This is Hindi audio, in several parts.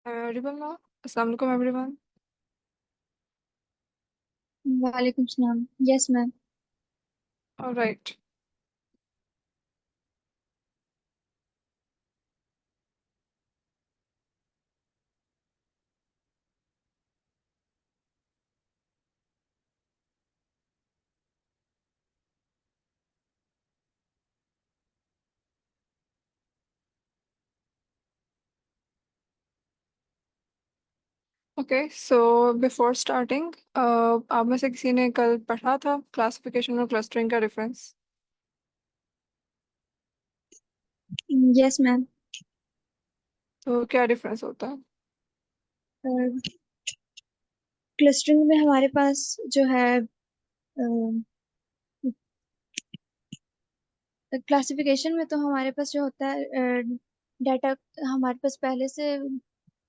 Audible now? Assalamu alaikum everyone. वालेकुम सलाम। Yes ma'am. All right. Okay, so before starting, आप में से किसी ने कल पढ़ा था क्लासिफिकेशन और क्लस्टरिंग का डिफरेंस? Yes ma'am. तो क्या डिफरेंस होता है? क्लस्टरिंग में हमारे पास जो है क्लासिफिकेशन में तो हमारे पास जो होता है डाटा, हमारे पास पहले से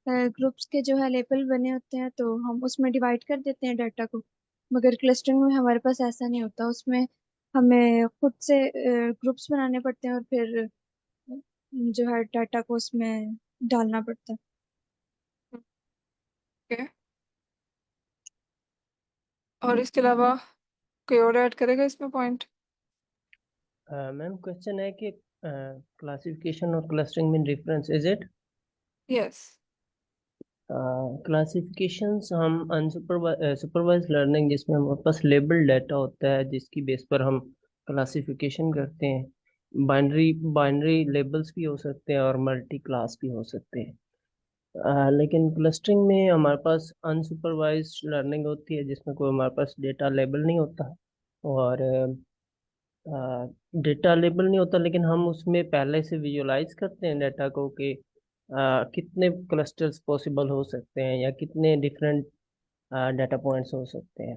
ग्रुप्स के जो है लेबल बने होते हैं, तो हम उसमें डिवाइड कर देते हैं डाटा को। मगर क्लस्टरिंग में हमारे पास ऐसा नहीं होता। उसमें हमें खुद से ग्रुप्स बनाने पड़ते हैं और फिर जो है डाटा को उसमें डालना पड़ता है। Okay. और इसके अलावा कोई और ऐड करेगा इसमें पॉइंट? मैम क्वेश्चन है कि क्लासिफिकेशन और क्लस्टरिंग में difference is it? Yes. Classifications हम सुपरवाइज लर्निंग जिसमें हमारे पास लेबल डाटा होता है जिसकी बेस पर हम क्लासिफिकेशन करते हैं। बाइनरी बाइनरी लेबल्स भी हो सकते हैं और मल्टी क्लास भी हो सकते हैं। लेकिन क्लस्टरिंग में हमारे पास अनसुपरवाइज लर्निंग होती है जिसमें कोई हमारे पास डेटा लेबल नहीं होता और डेटा लेबल नहीं होता, लेकिन हम उसमें पहले से विजुलाइज करते हैं डाटा को कि कितने क्लस्टर्स पॉसिबल हो सकते हैं या कितने डिफरेंट डाटा पॉइंट्स हो सकते हैं।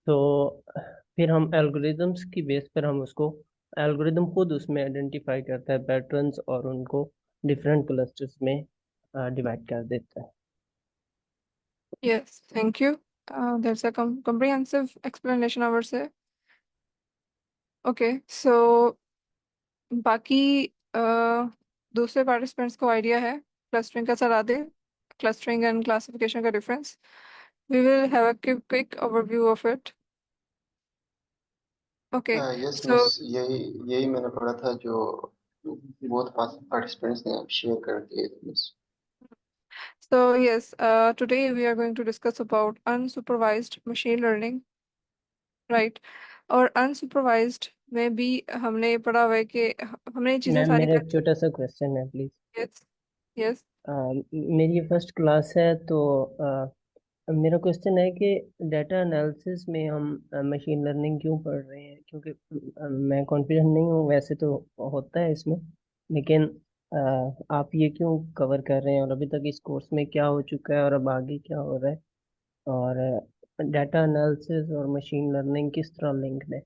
तो फिर हम एल्गोरिदम्स की बेस पर हम उसको एल्गोरिदम खुद उसमें आइडेंटिफाई करता है पैटर्न्स और उनको डिफरेंट क्लस्टर्स में डिवाइड कर देता है। Yes, thank you. That's a comprehensive explanation over से. Okay, so बाकी दूसरे पार्टिसिपेंट्स को आइडिया है क्लस्टरिंग का? चला दे क्लस्टरिंग एंड क्लासिफिकेशन का difference. We will have a quick overview of it. Okay, yes miss, so यही यही मैंने पढ़ा था जो बहुत पार्टिसिपेंट्स ने शेयर कर दिए थे miss. yes, today we are going to discuss about unsupervised machine learning, right? और unsupervised में भी हमने पढ़ा हुआ है कि हमने ये चीज़ें मैम सारी मेरा कर. एक छोटा सा क्वेश्चन है प्लीज। यस. यस. मेरी फर्स्ट क्लास है तो मेरा क्वेश्चन है कि डाटा एनालिसिस में हम मशीन लर्निंग क्यों पढ़ रहे हैं, क्योंकि मैं कॉन्फिडेंट नहीं हूँ। वैसे तो होता है इसमें, लेकिन आप ये क्यों कवर कर रहे हैं और अभी तक इस कोर्स में क्या हो चुका है और अब आगे क्या हो रहा है, और डाटा एनालिसिस और मशीन लर्निंग किस तरह लिंक्ड है?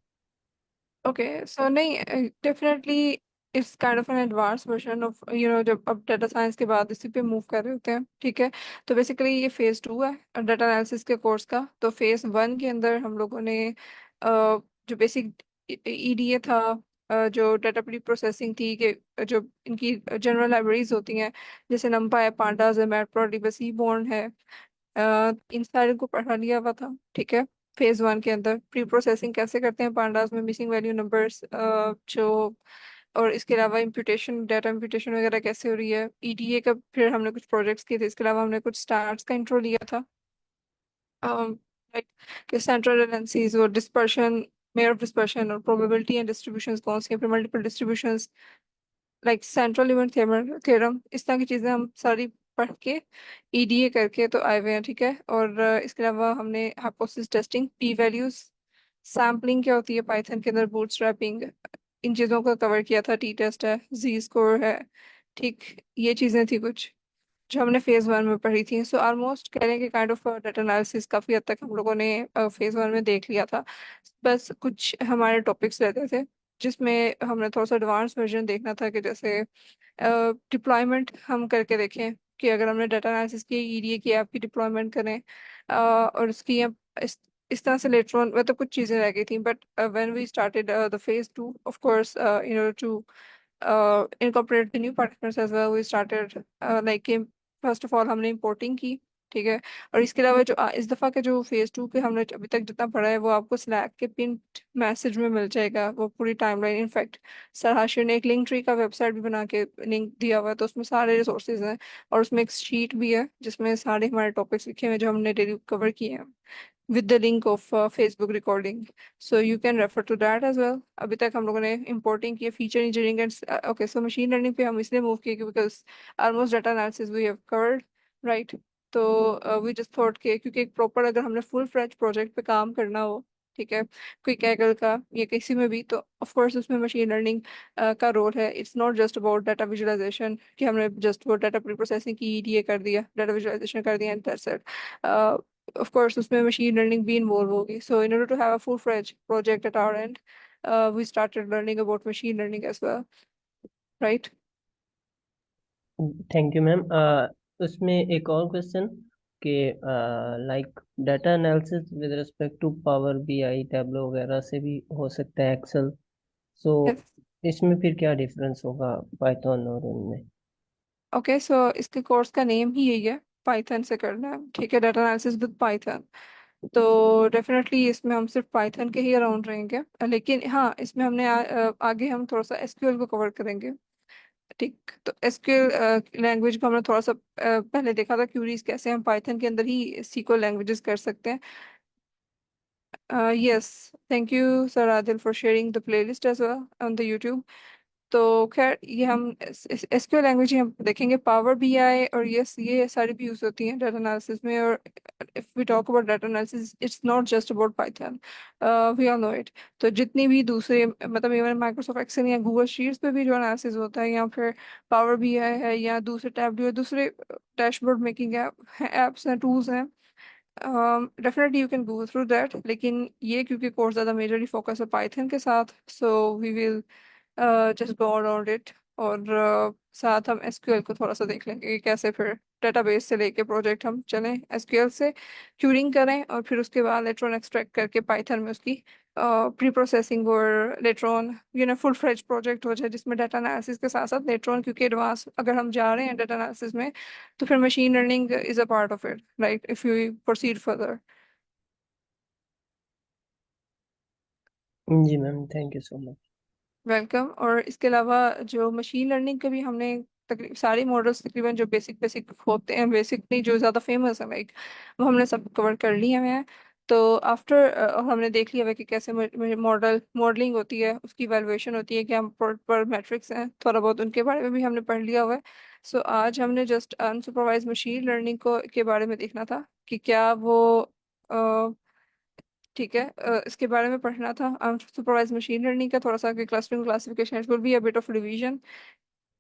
Okay, so नहीं, definitely it's kind of an advance version of जब अब डाटा साइंस के बाद इसी पे मूव कर रहे होते हैं, ठीक है? तो बेसिकली ये फेज 2 है डाटा एनालिसिस के कोर्स का. तो फेज 1 के अंदर हम लोगों ने जो बेसिक ईडीए था, जो डाटा प्री प्रोसेसिंग थी, कि जो इनकी जनरल लाइब्रेरीज होती हैं जैसे नंपा है, पांडास है, मैटप्लॉट बस बॉर्न है, इन सारे को पढ़ा लिया हुआ था, ठीक है? फेज 1 के अंदर प्री प्रोसेसिंग कैसे करते हैं पांडास में, मिसिंग वैल्यू नंबर्स जो, और इसके अलावा इम्प्यूटेशन, डाटा इम्प्यूटेशन वगैरह कैसे हो रही है, ईडीए का फिर हमने कुछ प्रोजेक्ट्स किए थे. इसके अलावा हमने कुछ स्टार्स का इंट्रो लिया था, लाइक कि सेंट्रल एनालिसिस और डिस्पर्शन, मेयर ऑफ डिस्पर्शन और प्रोबेबिलिटी एंड डिस्ट्रीब्यूशंस कौन सी है, फिर multiple distributions, like central event theorem, इस तरह की चीजें हम सारी पढ़ के ईडीए करके तो आए हुए हैं, ठीक है? और इसके अलावा हमने hypothesis testing, P values, sampling क्या होती है पाइथन के अंदर, बूटस्ट्रैपिंग, इन चीज़ों को कवर किया था. टी टेस्ट है, जी स्कोर है, ठीक? ये चीज़ें थी कुछ जो हमने फेज 1 में पढ़ी थी. सो ऑलमोस्ट कह रहे हैं कि काइंड ऑफ डाटा एनालिसिस काफ़ी हद तक हम लोगों ने फेज 1 में देख लिया था. बस कुछ हमारे टॉपिक्स रहते थे जिसमें हमने थोड़ा सा एडवांस वर्जन देखना था, कि जैसे डिप्लॉयमेंट हम करके देखें कि अगर हमने डाटा एनालिसिस की ईडीए की ऐप की डिप्लॉयमेंट करें, और उसकी इस तरह से लेटर ऑन, मतलब कुछ चीज़ें रह गई थी. But when we started the phase 2, of course, to incorporate the new participants as well, we started like first of all हमने इंपोर्टिंग की, ठीक है। और इसके अलावा जो इस दफ़ा के जो फेज़ 2 पे हमने अभी तक जितना पढ़ा है वो आपको स्लैक के पिन मैसेज में मिल जाएगा, वो पूरी टाइमलाइन। इनफैक्ट सर हाशिर ने एक लिंक ट्री का वेबसाइट भी बना के लिंक दिया हुआ है, तो उसमें सारे रिसोर्सेज हैं। और उसमें एक शीट भी है जिसमें सारे हमारे टॉपिक्स लिखे हुए हैं जो हमने डेली कवर किए हैं, with the link of Facebook recording. So you can refer to that as well. अभी तक हम लोगों ने importing किया feature engineering and okay, so machine learning पे हम इसलिए move किए because almost data analysis we have covered, right? तो we just thought कि क्योंकि एक proper अगर हमने full fledged project पे काम करना हो, ठीक है, कोई कैगल का या किसी में भी, तो of course उसमें machine learning का रोल है। It's not just about data visualization कि हमने just वो data pre-processing की EDA कर दिया, data visualization कर दिया and that's it. Of course उसमें machine learning भी involve होगी, so in order to have a full-fledged project at our end, we started learning about machine learning as well, right? Thank you ma'am. उसमें एक और क्वेश्चन कि like data analysis with respect to power BI Tableau वगैरह से भी हो सकता है, एक्सेल, सो Yes. इसमें फिर क्या डिफरेंस होगा पाइथन और उनमें? Okay, so इसके कोर्स का नेम ही यही है, पाइथन से करना है, ठीक है, डाटा एनालिसिस विद पाइथन। तो डेफिनेटली इसमें हम सिर्फ पाइथन के ही अराउंड रहेंगे, लेकिन हाँ इसमें हमने आगे हम थोड़ा सा एसक्यूएल को कवर करेंगे, ठीक। तो एसक्यूएल लैंग्वेज को हमने थोड़ा सा पहले देखा था, क्यूरीज कैसे हम पाइथन के अंदर ही सीक्वल लैंग्वेजेस कर सकते हैं। Yes, thank you Sir Adil for sharing the playlist as well on the YouTube. तो खैर ये हम एसक्यूएल लैंग्वेज ही हम देखेंगे, पावर बीआई और यस ये सारी भी यूज होती हैं डाटा एनालिसिस में। और if we talk about data analysis it's not just about Python, we all know it. तो जितनी भी दूसरे मतलब इवन माइक्रोसॉफ्ट एक्सेल या गूगल शीट्स पे भी जो एनालिसिस होता है, या फिर पावर बीआई है या दूसरे टैब या दूसरे डैशबोर्ड मेकिंग एप्स हैं, टूल्स हैं, definitely you can go through that. लेकिन ये क्योंकि कोर्स ज़्यादा मेजरली फोकस है पाइथन के साथ, so we will just go around it. और साथ हम एसक्यूएल को थोड़ा सा देख लेंगे कि कैसे फिर डेटाबेस से लेके प्रोजेक्ट हम चलें, एसक्यूएल से क्यूरिंग करें और फिर उसके बाद लेटर ऑन एक्सट्रैक्ट करके पाइथन में उसकी प्री प्रोसेसिंग और later on full fledge project हो जाए जिसमें डाटा एनालिसिस के साथ साथ लेटर ऑन, क्योंकि एडवांस अगर हम जा रहे हैं डाटा एनालिसिस में तो फिर machine learning is a part of it, right, if you proceed further. जी ma'am, thank you so much. Welcome. और इसके अलावा जो मशीन लर्निंग के भी हमने तकरीब सारे मॉडल्स तकरीबन जो बेसिक बेसिक होते हैं, बेसिक नहीं जो ज़्यादा फेमस है लाइक, वो हमने सब कवर कर लिए हुए हैं। तो आफ्टर हमने देख लिया हुआ है कि कैसे मॉडलिंग होती है, उसकी वैल्यूएशन होती है, क्या पर मैट्रिक्स हैं, थोड़ा बहुत उनके बारे में भी हमने पढ़ लिया हुआ है। सो आज हमने जस्ट अनसुपरवाइज मशीन लर्निंग को के बारे में देखना था कि क्या वो ठीक है, इसके बारे में पढ़ना था। सुपरवाइज मशीन लर्निंग का थोड़ा सा clustering classification, it will be a bit of revision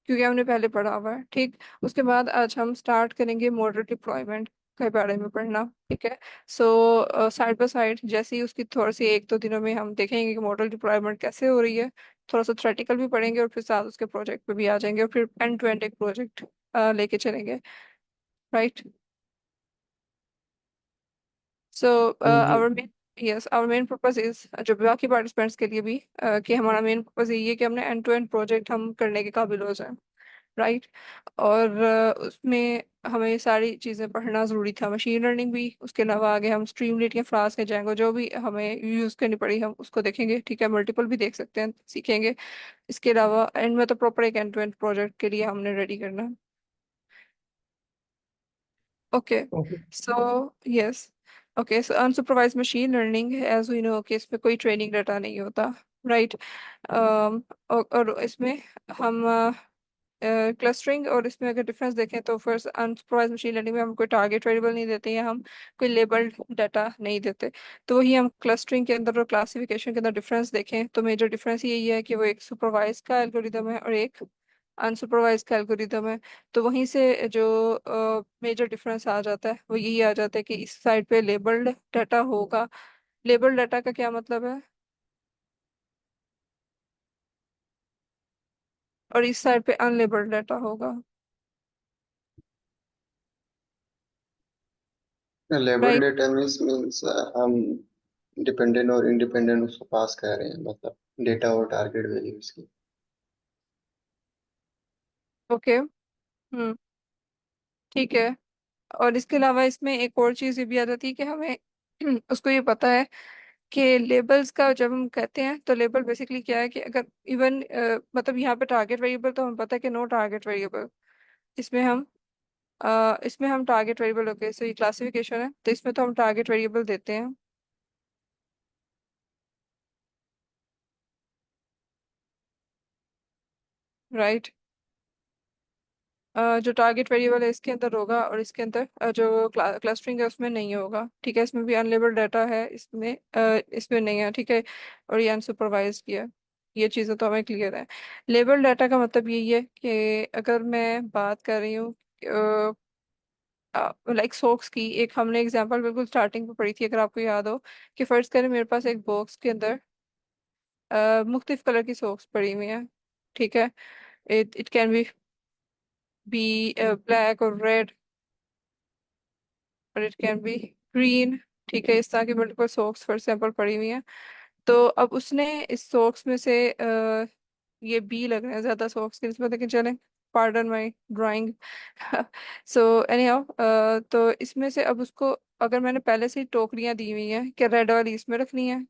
क्योंकि हमने पहले पढ़ा हुआ है, ठीक। उसके बाद आज हम स्टार्ट करेंगे मॉडल डिप्लॉयमेंट के बारे में पढ़ना, ठीक है। सो साइड बाय साइड जैसे ही उसकी थोड़ी सी एक दो दिनों में हम देखेंगे कि मॉडल डिप्लॉयमेंट कैसे हो रही है, थोड़ा सा थ्योरेटिकल भी पढ़ेंगे और फिर साथ उसके प्रोजेक्ट पे भी आ जाएंगे और फिर एंड टू एंड एक प्रोजेक्ट लेके चलेंगे, राइट। सो जी our main yes our main purpose is जो बाकी पार्टिसिपेंट्स के लिए भी कि हमारा मेन पर्पस यही है कि हमने एंड टू एंड प्रोजेक्ट हम करने के काबिल हो जाए, राइट। और उसमें हमें सारी चीज़ें पढ़ना ज़रूरी था, मशीन लर्निंग भी, उसके अलावा आगे हम स्ट्रीमलीट या फ्लास्क या जेंगो जो भी हमें यूज़ करनी पड़ी हम उसको देखेंगे, ठीक है। मल्टीपल भी देख सकते हैं, सीखेंगे। इसके अलावा एंड में तो प्रॉपर एक एंड टू एंड प्रोजेक्ट के लिए हमने रेडी करना है, okay. Okay. So yes, okay, so unsupervised machine learning as we know कि इसमें कोई ट्रेनिंग डाटा नहीं होता, राइट। और इसमें हम क्लस्टरिंग और इसमें अगर डिफरेंस देखें तो फर्स्ट अनसुपरवाइज्ड मशीन लर्निंग में हम कोई टारगेट वेरिएबल नहीं देते या हम कोई लेबल्ड डाटा नहीं देते। तो वही हम क्लस्टरिंग के अंदर और क्लासिफिकेशन के अंदर डिफरेंस देखें तो मेजर डिफरेंस यही है कि वो एक सुपरवाइज का एल्गोरिदम है और एक अनसुपरवाइज का एल्गोरिदम है। तो वहीं से जो मेजर डिफरेंस आ जाता है वो यही आ जाता है कि इस साइड पे लेबल्ड डाटा होगा। लेबल्ड डाटा का क्या मतलब है, और इस साइड पे अनलेबल्ड डाटा होगा, लेबल राइट। डेटा मीन्स हम डिपेंडेंट और इंडिपेंडेंट उसको पास कर रहे हैं, मतलब डेटा और टारगेट वैल्यूज की। ओके। हम्म। ठीक है। और इसके अलावा इसमें एक और चीज़ ये भी आ जाती है कि हमें उसको ये पता है कि लेबल्स का जब हम कहते हैं तो लेबल बेसिकली क्या है कि अगर इवन मतलब यहाँ पे टारगेट वेरिएबल तो हमें पता है कि नो टारगेट वेरिएबल, इसमें हम इसमें हम टारगेट वेरिएबल ओके, सो ये क्लासिफिकेशन है तो इसमें तो हम टारगेट वेरिएबल देते हैं, राइट। जो टारगेट वेरिएबल है इसके अंदर होगा और इसके अंदर जो क्लस्टरिंग है उसमें नहीं होगा, ठीक है। इसमें भी अनलेबल्ड डाटा है, इसमें इसमें नहीं है, ठीक है। और ये अनसुपरवाइज किया, ये चीज़ें तो हमें क्लियर है। लेबल डाटा का मतलब यही है कि अगर मैं बात कर रही हूँ लाइक सोक्स की, एक हमने एग्जांपल बिल्कुल स्टार्टिंग में पढ़ी थी अगर आपको याद हो, कि फर्ज करें मेरे पास एक बॉक्स के अंदर मुख्तलिफ कलर की सोक्स पड़ी हुई हैं, ठीक है। It it can B black और रेड और इट कैन बी ग्रीन, ठीक है। इस तरह की मल्टीपल सॉक्स फॉर एग्जाम्पल पड़ी हुई हैं। तो अब उसने इस सॉक्स में से ये बी लग रहे हैं ज्यादा सॉक्स की निस्बत, लेकिन चलें, pardon my drawing. So any how, तो इसमें से अब उसको अगर मैंने पहले से ही टोकरियां दी हुई हैं कि रेड वाली इसमें रखनी है,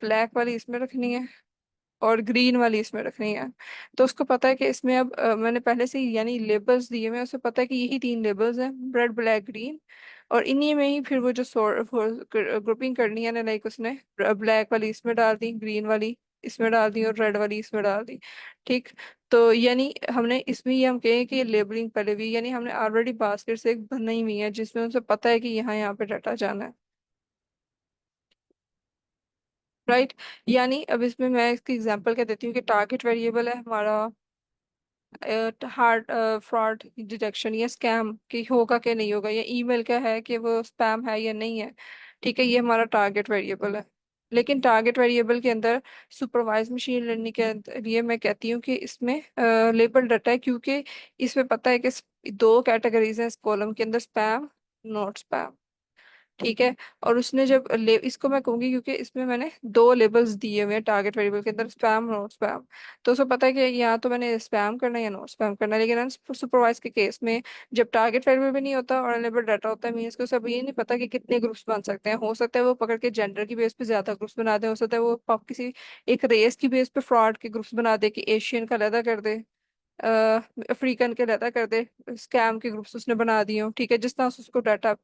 ब्लैक वाली इसमें रखनी है और ग्रीन वाली इसमें रखनी है, तो उसको पता है कि इसमें अब मैंने पहले से ही यानी लेबल्स दिए हुए हैं, उसे पता है कि यही तीन लेबल्स हैं, रेड ब्लैक ग्रीन। और इन्हीं में ही फिर वो जो ग्रुपिंग करनी है ना, लाइक उसने ब्लैक वाली इसमें डाल दी, ग्रीन वाली इसमें डाल दी और रेड वाली इसमें डाल दी, ठीक। तो यानी हमने इसमें ये हम कहें कि ये लेबलिंग पहले हुई, यानी हमने ऑलरेडी बास्केट से एक बनाई हुई है जिसमें उसे पता है कि यहाँ यहाँ पे डाटा जाना है, राइट। यानी अब इसमें मैं इसकी एग्जांपल क्या देती हूँ कि टारगेट वेरिएबल है हमारा हार्ड फ्रॉड डिटेक्शन या स्कैम की होगा कि नहीं होगा, या ईमेल का है कि वो स्पैम है या नहीं है, ठीक है। ये हमारा टारगेट वेरिएबल है। लेकिन टारगेट वेरिएबल के अंदर सुपरवाइज मशीन लर्निंग के लिए मैं कहती हूँ कि इसमें लेबल डाटा है, क्योंकि इसमें पता है कि दो कैटेगरीज हैं इस कॉलम के अंदर, स्पैम, नॉट स्पैम, ठीक है। और उसने जब इसको मैं कहूंगी क्योंकि इसमें मैंने दो लेबल्स दिए हुए हैं टारगेट वेरिएबल के अंदर, स्पैम नॉट स्पैम। तो उसको पता है कि या तो मैंने स्पैम करना है या नॉट स्पैम करना है। लेकिन अनसुपरवाइज के केस में जब टारगेट वेरिएबल भी नहीं होता और अनलेबल्ड डाटा होता है, मीन्स को सब ये नहीं पता कि कितने ग्रुप्स बन सकते हैं। हो सकता है वो पकड़ के जेंडर की बेस पे ज्यादा ग्रुप्स बना दे, हो सकता है वो किसी एक रेस की बेस पे फ्रॉड के ग्रुप्स बना दे कि एशियन का अलहदा कर दे, अफ्रीकन के अलहदा कर दे, स्कैम के ग्रुप्स उसने बना दिए हो, ठीक है। जिस तरह से उसको डाटा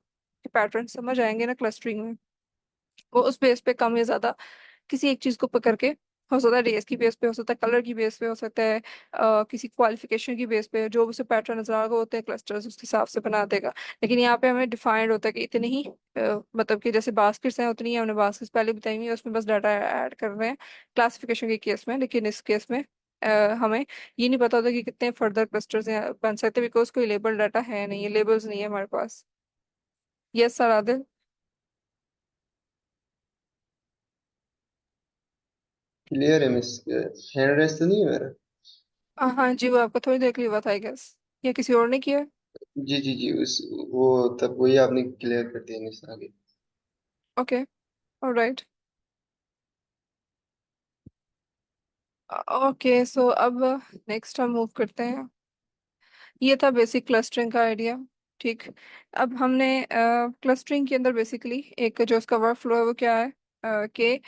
के पैटर्न समझ आएंगे ना क्लस्टरिंग में, वो उस बेस पे कम या ज्यादा किसी एक चीज को पकड़ के, हो सकता है रेस की बेस पे, हो सकता है कलर की बेस पे, हो सकता है किसी क्वालिफिकेशन की बेस पे, जो उसे पैटर्न नजर आ रहा होते हैं क्लस्टर्स उसके हिसाब से बना देगा। लेकिन यहाँ पे हमें डिफाइंड होता है कि इतने ही मतलब कि जैसे बास्केट्स हैं उतनी ही हमने बास्केट्स पहले बताई हुई है, उसमें बस डाटा ऐड कर रहे हैं क्लासिफिकेशन के केस में। लेकिन इस केस में हमें ये नहीं पता होता कि कितने फर्दर क्लस्टर्स बन सकते हैं, बिकॉज कोई लेबल डाटा है नहीं है, लेबल्स नहीं है हमारे पास। Yes sir Adil. क्लियर है मिस। हैंड रेस तो नहीं है मेरा? हाँ जी, वो आपको थोड़ी देर के लिए हुआ था आई गेस, या किसी और ने किया। जी जी जी, उस वो तब वही आपने क्लियर कर दिया मिस आगे। Okay, alright. ओके, सो अब नेक्स्ट हम मूव करते हैं। ये था बेसिक क्लस्टरिंग का आइडिया, ठीक। अब हमने क्लस्टरिंग के अंदर बेसिकली एक जो उसका वर्क फ्लो है वो क्या है, कि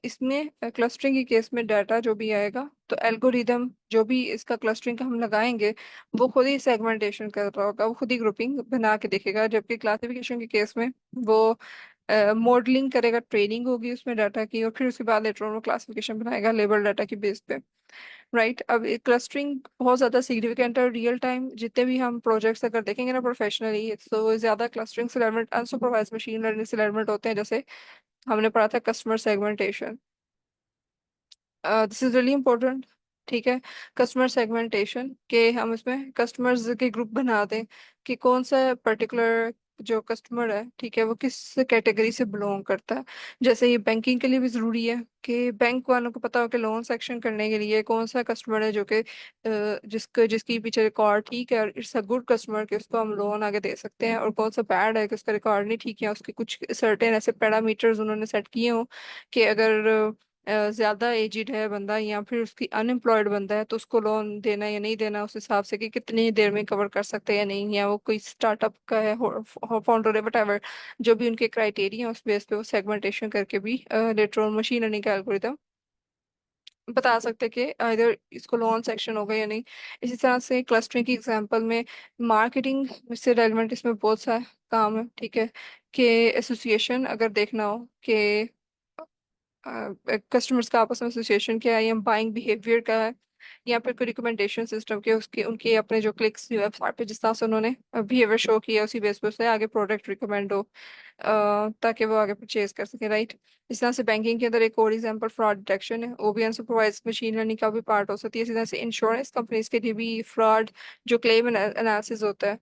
इसमें क्लस्टरिंग के केस में डाटा जो भी आएगा तो एल्गोरिदम जो भी इसका क्लस्टरिंग का हम लगाएंगे वो खुद ही सेगमेंटेशन कर रहा होगा, वो खुद ही ग्रुपिंग बना के देखेगा। जबकि क्लासिफिकेशन के केस में वो मॉडलिंग करेगा, ट्रेनिंग होगी उसमें डाटा की, और फिर उसके बाद लेटर ऑन वो क्लासिफिकेशन बनाएगा लेबल डाटा की बेस पे, राइट। अब क्लस्टरिंग बहुत ज़्यादा सिग्निफिकेंट है, रियल टाइम जितने भी हम प्रोजेक्ट्स अगर देखेंगे ना प्रोफेशनली, तो ज़्यादा क्लस्टरिंग से रिलेटेड अनसुपरवाइज मशीन लर्निंग से रिलेटेड होते हैं। जैसे हमने पढ़ा था customer segmentation, this is really important, ठीक है। कस्टमर सेगमेंटेशन के हम इसमें कस्टमर्स के ग्रुप बना दें कि कौन सा पर्टिकुलर जो कस्टमर है, ठीक है, वो किस कैटेगरी से बिलोंग करता है। जैसे ये बैंकिंग के लिए भी जरूरी है कि बैंक वालों को पता हो कि लोन सेक्शन करने के लिए कौन सा कस्टमर है जो कि जिसकी पीछे रिकॉर्ड ठीक है और इट्स अ गुड कस्टमर कि उसको हम लोन आगे दे सकते हैं, और कौन सा बैड है कि उसका रिकॉर्ड नहीं ठीक है, उसके कुछ सर्टेन ऐसे पैरामीटर्स उन्होंने सेट किए हों कि अगर ज्यादा एजिड है बंदा या फिर उसकी अनएम्प्लॉयड बंदा है, तो उसको लोन देना या नहीं देना उस हिसाब से कि कितनी देर में कवर कर सकते हैं या नहीं, या वो कोई स्टार्टअप का है, फाउंडर है, वट जो भी उनके क्राइटेरिया उस बेस पे वो सेगमेंटेशन करके भी लेटर ऑन मशीन लर्निंग का एल्गोरिदम बता सकते हैं कि इधर इसको लोन सेक्शन होगा या नहीं। इसी तरह से क्लस्टरिंग की एग्जांपल में मार्केटिंग से रेलिवेंट इसमें बहुत सा काम है, ठीक है, कि एसोसिएशन अगर देखना हो कि कस्टमर्स का आपस में एसोसिएशन क्या है, या बाइंग बिहेवियर का है, या फिर कोई रिकमेंडेशन सिस्टम के उसके उनके अपने जो क्लिक्स वेबसाइट पे जिस तरह से उन्होंने बिहेवियर शो किया उसी बेस पे उससे आगे प्रोडक्ट रिकमेंड हो, ताकि वो आगे परचेज कर सके, राइट। इस तरह से बैंकिंग के अंदर एक और एग्जांपल फ्रॉड डिटेक्शन है, वो भी अनसुपरवाइज्ड मशीन लर्निंग का भी पार्ट हो सकती है। इसी तरह से इंश्योरेंस कंपनीज के लिए भी फ्रॉड जो क्लेम एनालिसिस होता है,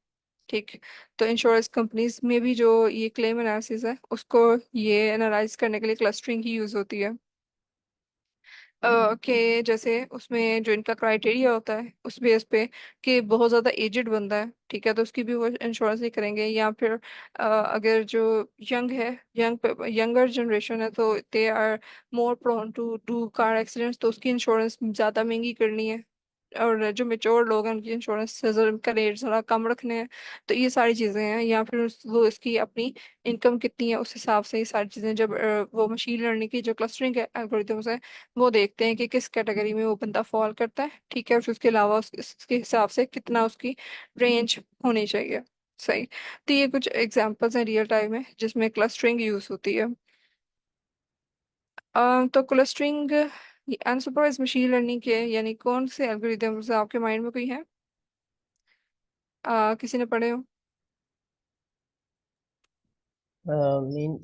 ठीक, तो इंश्योरेंस कंपनीज में भी जो ये क्लेम एनालिसिस है उसको ये एनालाइज करने के लिए क्लस्टरिंग ही यूज होती है। कि जैसे उसमें जो इनका क्राइटेरिया होता है उस बेस पे कि बहुत ज़्यादा एजेड बंदा है, ठीक है, तो उसकी भी वो इंश्योरेंस नहीं करेंगे, या फिर अगर जो यंग है, यंगर जनरेशन है, तो they are more prone to do car accidents, तो उसकी इंश्योरेंस ज़्यादा महंगी करनी है। और जो मेच्योर लोग हैं उनकी इंश्योरेंस का रेट जरा कम रखने हैं। तो ये सारी चीज़ें हैं, या फिर वो इसकी अपनी इनकम कितनी है उस हिसाब से ये सारी चीज़ें जब वो मशीन लर्निंग की जो क्लस्टरिंग एल्गोरिथम्स है वो देखते हैं कि किस कैटेगरी में वो बंदा फॉल करता है, ठीक है, फिर उसके अलावा इसके हिसाब से कितना उसकी रेंज होनी चाहिए। सही। तो ये कुछ एग्जांपल्स हैं रियल टाइम में जिसमें क्लस्टरिंग यूज होती है। तो क्लस्टरिंग अनसुपरवाइज्ड मशीन लर्निंग के यानी कौन से एल्गोरिथम्स आपके माइंड में कोई है, किसी ने पढ़े हो? Mean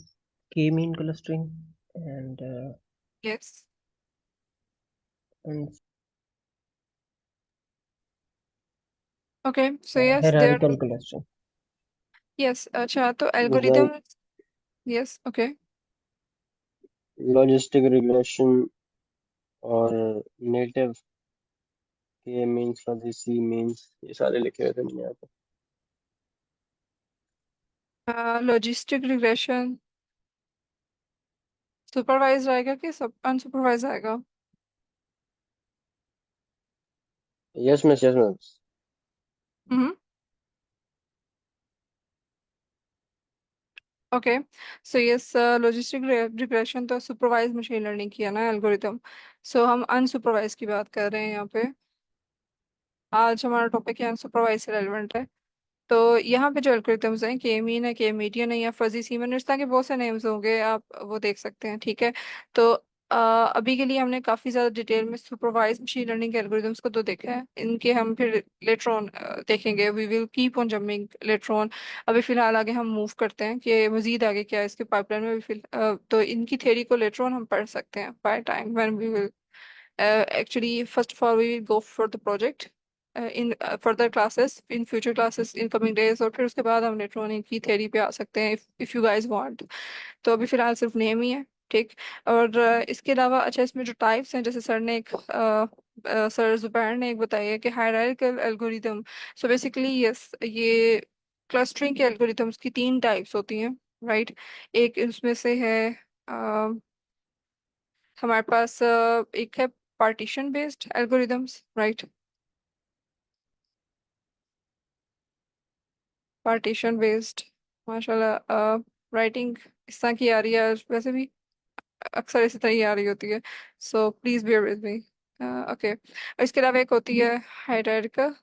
K mean clustering and yes. Okay, so yes they are. Hierarchical clustering. Yes, अच्छा, तो like algorithm. Yes, okay. logistic regression और native k means fuzzy c means ये सारे लिखे हुए थे मैंने यहाँ पे। लॉजिस्टिक रिग्रेशन सुपरवाइज आएगा कि सब अनसुपरवाइज आएगा? Yes miss. Hmm. Okay, so yes, logistic regression तो सुपरवाइज मशीन लर्निंग की है ना एल्गोरिदम। सो हम अनसुपरवाइज की बात कर रहे हैं यहाँ पे। आज हमारा टॉपिक है अनसुपरवाइज से रेलिवेंट है। तो यहाँ पे जो एल्गोरिथम्स हैं, के मीन है, के मीडियन है, या फजी सीमन, इस तरह के बहुत से नेम्स होंगे, आप वो देख सकते हैं, ठीक है। तो अभी के लिए हमने काफी ज्यादा डिटेल में सुपरवाइज मशीन लर्निंग के एल्गोरिथम्स को तो देखा है, इनके हम फिर लेटर ऑन देखेंगे, we will keep on jumping later on. अभी फिलहाल आगे हम मूव करते हैं कि मजीद आगे क्या है इसके पाइपलाइन में भी तो इनकी थ्योरी को लेटर ऑन हम पढ़ सकते हैं by time when we will actually first of all we will go for the project in further classes in future classes in coming days, और फिर उसके बाद हम इलेक्ट्रॉनिक की थ्योरी पे आ सकते हैं if you guys want। तो अभी फिलहाल सिर्फ नेम ही है, ठीक। और इसके अलावा अच्छा इसमें जो टाइप्स हैं, जैसे सर ने एक सर जुबैर ने एक बताया है कि hierarchical algorithm. So basically yes, ये क्लस्टरिंग के एल्गोरिदम्स की तीन टाइप्स होती हैं, राइट। एक इसमें से है हमारे पास एक है partition based algorithms, right. Partition based, माशाल्लाह, राइटिंग इस तरह की आ रही है वैसे भी, अक्सर इसी तरह ही आ रही होती है, so please bear with me. Okay, इसके अलावा एक होती है हायरार्किकल।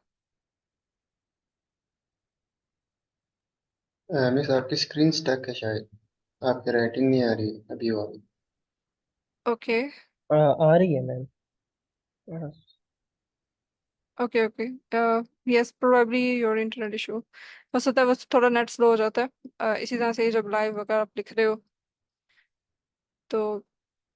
मिस आपकी स्क्रीन स्टक है शायद, आपकी राइटिंग नहीं आ रही अभी वाली। ओके आ रही है ma'am. Okay okay, yes probably your internet issue हो सकता है, बस थोड़ा नेट स्लो हो जाता है, इसी तरह से जब लाइव वगैरह आप लिख रहे हो तो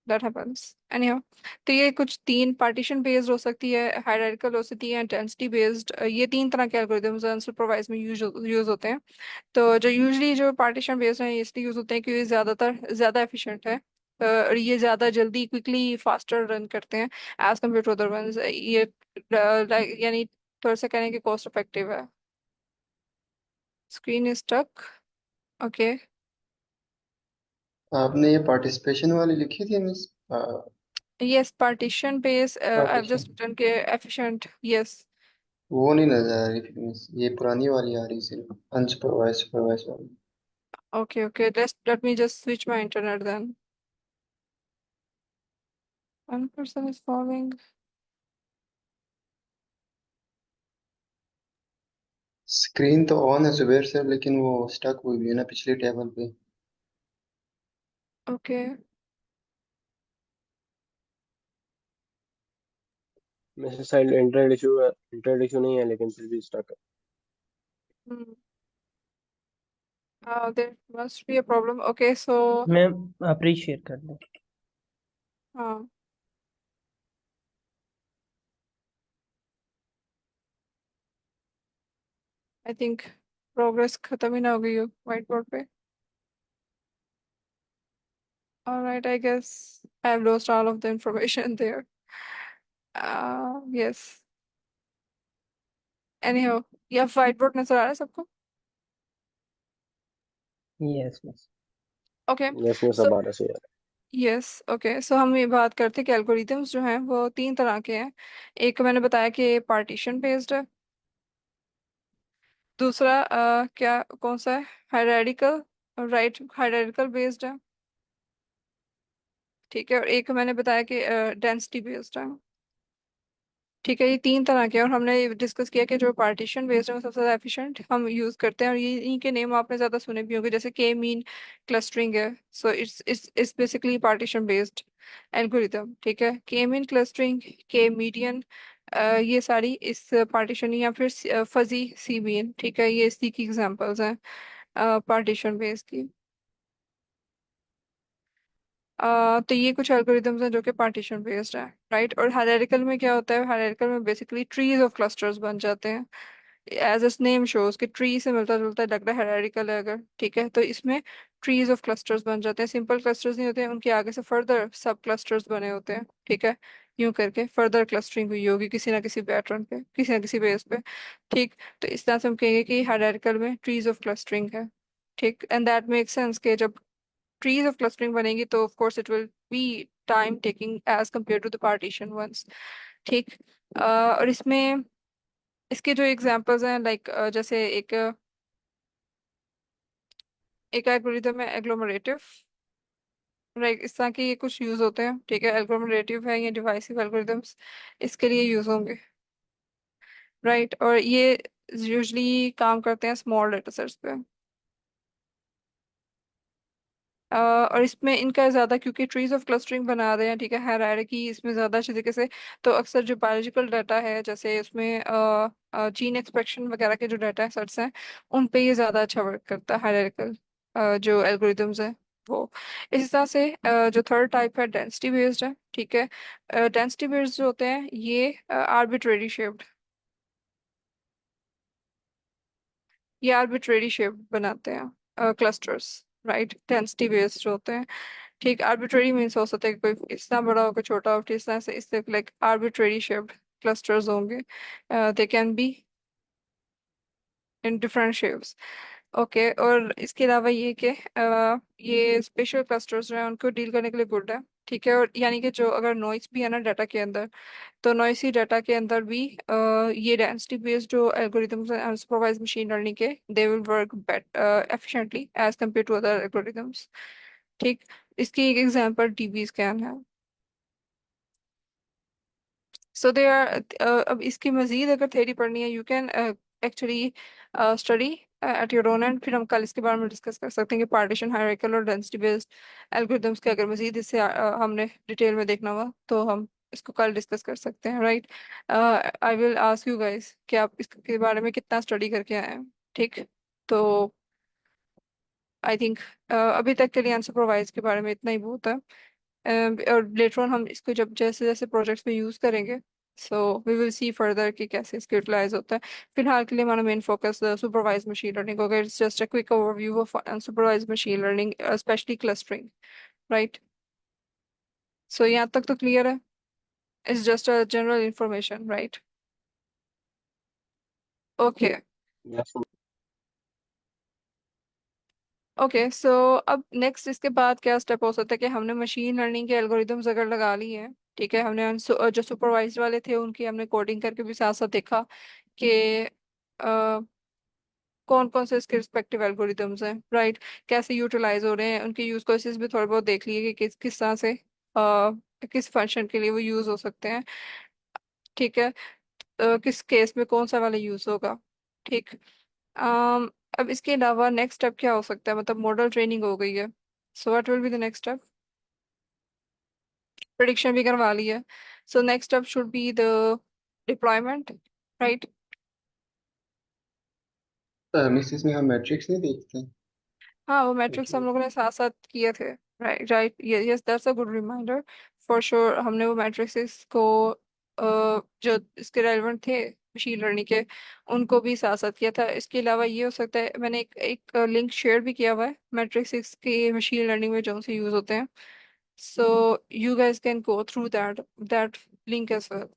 दैट हैपेंस एनीहाउ। तो ये कुछ तीन पार्टीशन बेस्ड हो सकती है, हायरार्किकल हो सकती है, डेंसिटी बेस्ड, ये तीन तरह के एल्गोरिदम्स अनसुपरवाइज में यूज होते हैं। तो जो यूजली जो पार्टीशन बेस्ड हैं ये इसलिए यूज होते हैं क्योंकि ये ज्यादातर ज्यादा एफिशिएंट है, और ये ज्यादा जल्दी क्विकली फास्टर रन करते हैं as compare to other ones, ये यानी थोड़ा सा कहने की कॉस्ट इफेक्टिव है। Screen is stuck. ओके। आपने ये पार्टिसिपेशन वाली लिखी थी miss? yes, partition based, I've partition. just written के efficient, yes. वो नहीं नजर आ रही फिटनेस, ये पुरानी वाली आ रही सिर्फ अनसुपरवाइज सुपरवाइज वाली। Okay, okay, let me just switch my internet then. One person is following. Screen तो ऑन है जुबेर सर, लेकिन वो स्टक हुई हुई है ना पिछली टेबल पे। Okay. मेरे साइड इंटरनेट इशू नहीं है, लेकिन फिर भी स्टक है। Hmm. There must be a problem. Okay, so मैं अप्रिशिएट कर दूँ। हाँ, I think progress खत्म ही ना हो गई हो व्हाइट बोर्ड पे। All right, I guess I've lost all of the information there. Yes. Anyhow, या व्हाइट बोर्ड नजर आ रहा है सबको? Yes yes. Okay. यस में So सब आ रहा है यार। यस, ओके, सो हम ये बात करते हैं कि एल्गोरिदम्स जो हैं वो तीन तरह के हैं। एक मैंने बताया कि पार्टीशन बेस्ड है। दूसरा क्या कौन सा है? हायरार्किकल, राइट, हायरार्किकल बेस्ड है। ठीक है, और एक मैंने बताया कि डेंसिटी बेस्ड है। ठीक है, ये तीन तरह के हैं, और हमने डिस्कस किया कि जो पार्टीशन बेस्ड है वो सबसे ज़्यादा एफिशिएंट हम यूज़ करते हैं, और ये इनके नेम आपने ज़्यादा सुने भी होंगे, जैसे के मीन क्लस्टरिंग है। So it's basically partition based algorithm. ठीक है, के मीन क्लस्टरिंग, के मीडियन, ये सारी इस पार्टीशन, या फिर फजी सी मीन। ठीक है, ये इसी की एग्जांपल्स हैं पार्टीशन बेस्ड की। तो ये कुछ एल्गोरिदम्स हैं जो कि पार्टीशन बेस्ड है, राइट। और हायरार्किकल में क्या होता है? हायरार्किकल में बेसिकली ट्रीज ऑफ क्लस्टर्स बन जाते हैं। एज इस नेम शोज कि ट्री से मिलता जुलता लग रहा है हायरार्किकल है अगर, ठीक है, तो इसमें ट्रीज ऑफ क्लस्टर्स बन जाते हैं। सिंपल क्लस्टर्स नहीं होते हैं, उनके आगे से फर्दर सब क्लस्टर्स बने होते हैं। ठीक है, यूं करके फर्दर क्लस्टरिंग हुई होगी किसी ना किसी पैटर्न पे, किसी ना किसी बेस पे। ठीक, तो इस तरह से हम कहेंगे कि हायरार्किकल में ट्रीज ऑफ क्लस्टरिंग है। ठीक, एंड दैट मेक सेंस कि जब trees of clustering बनेगी तो of course it will be time taking as compared to the partition ones। ठीक, और इसमें इसके जो एग्जांपल्स हैं, लाइक जैसे एक एल्गोरिथम है एग्लोमरेटिव, राइट, इस तरह के ये कुछ यूज होते हैं। ठीक है, एग्लोमरेटिव है, ये डिवाइसिव एल्गोरिथम्स इसके लिए यूज होंगे, राइट, और ये यूजली काम करते हैं स्मॉल डेटा सेट्स पे। और इसमें इनका ज्यादा क्योंकि ट्रीज ऑफ क्लस्टरिंग बना रहे हैं, ठीक है, हायरार्की इसमें ज्यादा अच्छे तरीके से। तो अक्सर जो बायोलॉजिकल डाटा है, जैसे उसमें जीन एक्सप्रेशन वगैरह के जो डाटा सेट्स हैं, उन पे ये ज्यादा अच्छा वर्क करता है हायरार्किकल जो एल्गोरिदम्स हैं वो। इस तरह से जो थर्ड टाइप है डेंसिटी बेस्ड है। ठीक है, डेंसिटी बेस्ड जो होते हैं ये आर्बिट्रेरी शेप्ड, ये आर्बिट्रेरी शेप्ड बनाते हैं क्लस्टर्स, राइट, डेंसिटी बेस्ड जो होते हैं। ठीक, आर्बिट्रेरी मीन्स हो सकता है कि कोई इतना बड़ा हो कोई छोटा हो, इस तरह से इससे लाइक आर्बिट्रेरी शेप्ड क्लस्टर्स होंगे। They can be in different shapes. Okay, और इसके अलावा ये कि ये स्पेशल क्लस्टर्स जो हैं उनको डील करने के लिए गुड है। ठीक है, और यानी कि जो अगर नॉइस भी है ना डाटा के अंदर, तो नॉइसी डाटा के अंदर भी ये डेंसिटी बेस्ड जो एल्गोरिथम्स हैं अनसुपरवाइज्ड मशीन लर्निंग के, they will work efficiently as compare to other algorithms. ठीक, इसकी एक एग्जांपल डीबी स्कैन है। सो दे आर, अब इसकी मजीद अगर थ्योरी पढ़नी है, you can actually study at your own and, फिर हम कल इसके बारे में डिस्कस कर सकते हैं कि पार्टीशन, हायरार्किकल और डेंसिटी बेस्ड एल्गोरिथम्स के अगर मजीद इससे हमने डिटेल में देखना हुआ तो हम इसको कल डिस्कस कर सकते हैं, right. I will ask you guys कि आप इसके बारे में कितना स्टडी करके आए हैं। ठीक, तो आई थिंक अभी तक के लिए अनसुपरवाइज के बारे में इतना ही बहुत है। और लेटर ऑन हम इसको जब जैसे जैसे प्रोजेक्ट्स में यूज करेंगे, so we will see further कि कैसे इसको यूटिलाइज होता है। फिलहाल के लिए हमारा main focus supervised machine learning होगा। It's just a quick overview of supervised machine learning, specially clustering, right. So यहाँ तक तो क्लियर है? It's just a general information, right. Okay, yes. Okay, so अब नेक्स्ट इसके बाद क्या स्टेप हो सकता है कि हमने मशीन लर्निंग के एल्गोरिदम्स अगर लगा ली हैं, ठीक है, हमने जो सुपरवाइज वाले थे उनकी हमने कोडिंग करके भी साथ साथ देखा कि कौन कौन से इसके रिस्पेक्टिव एल्गोरिदम्स हैं, राइट, कैसे यूटिलाइज हो रहे हैं, उनके यूज केसेस भी थोड़े बहुत देख लिए कि किस तरह से किस फंक्शन के लिए वो यूज हो सकते हैं, ठीक है, किस केस में कौन सा वाला यूज होगा, ठीक। अम, अब इसके अलावा नेक्स्ट स्टेप क्या हो सकता है, मतलब मॉडल ट्रेनिंग हो गई है, so what will be the next step, prediction भी करवा ली है, so next step should be the deployment, right. Miss इसमें हम मैट्रिक्स नहीं देखते? हाँ, वो मैट्रिक्स हम जी। लोगों ने साथ साथ किए थे, right right, yes that's a good reminder, for sure हमने वो मैट्रिक्स को जो इसके रेलेवेंट थे मशीन लर्निंग के, उनको भी साथ साथ किया था। इसके अलावा ये हो सकता है, मैंने एक लिंक शेयर भी किया हुआ है मैट्रिक्स के मशीन लर्निंग में जो से यूज होते हैं, so you guys can go through that link as well,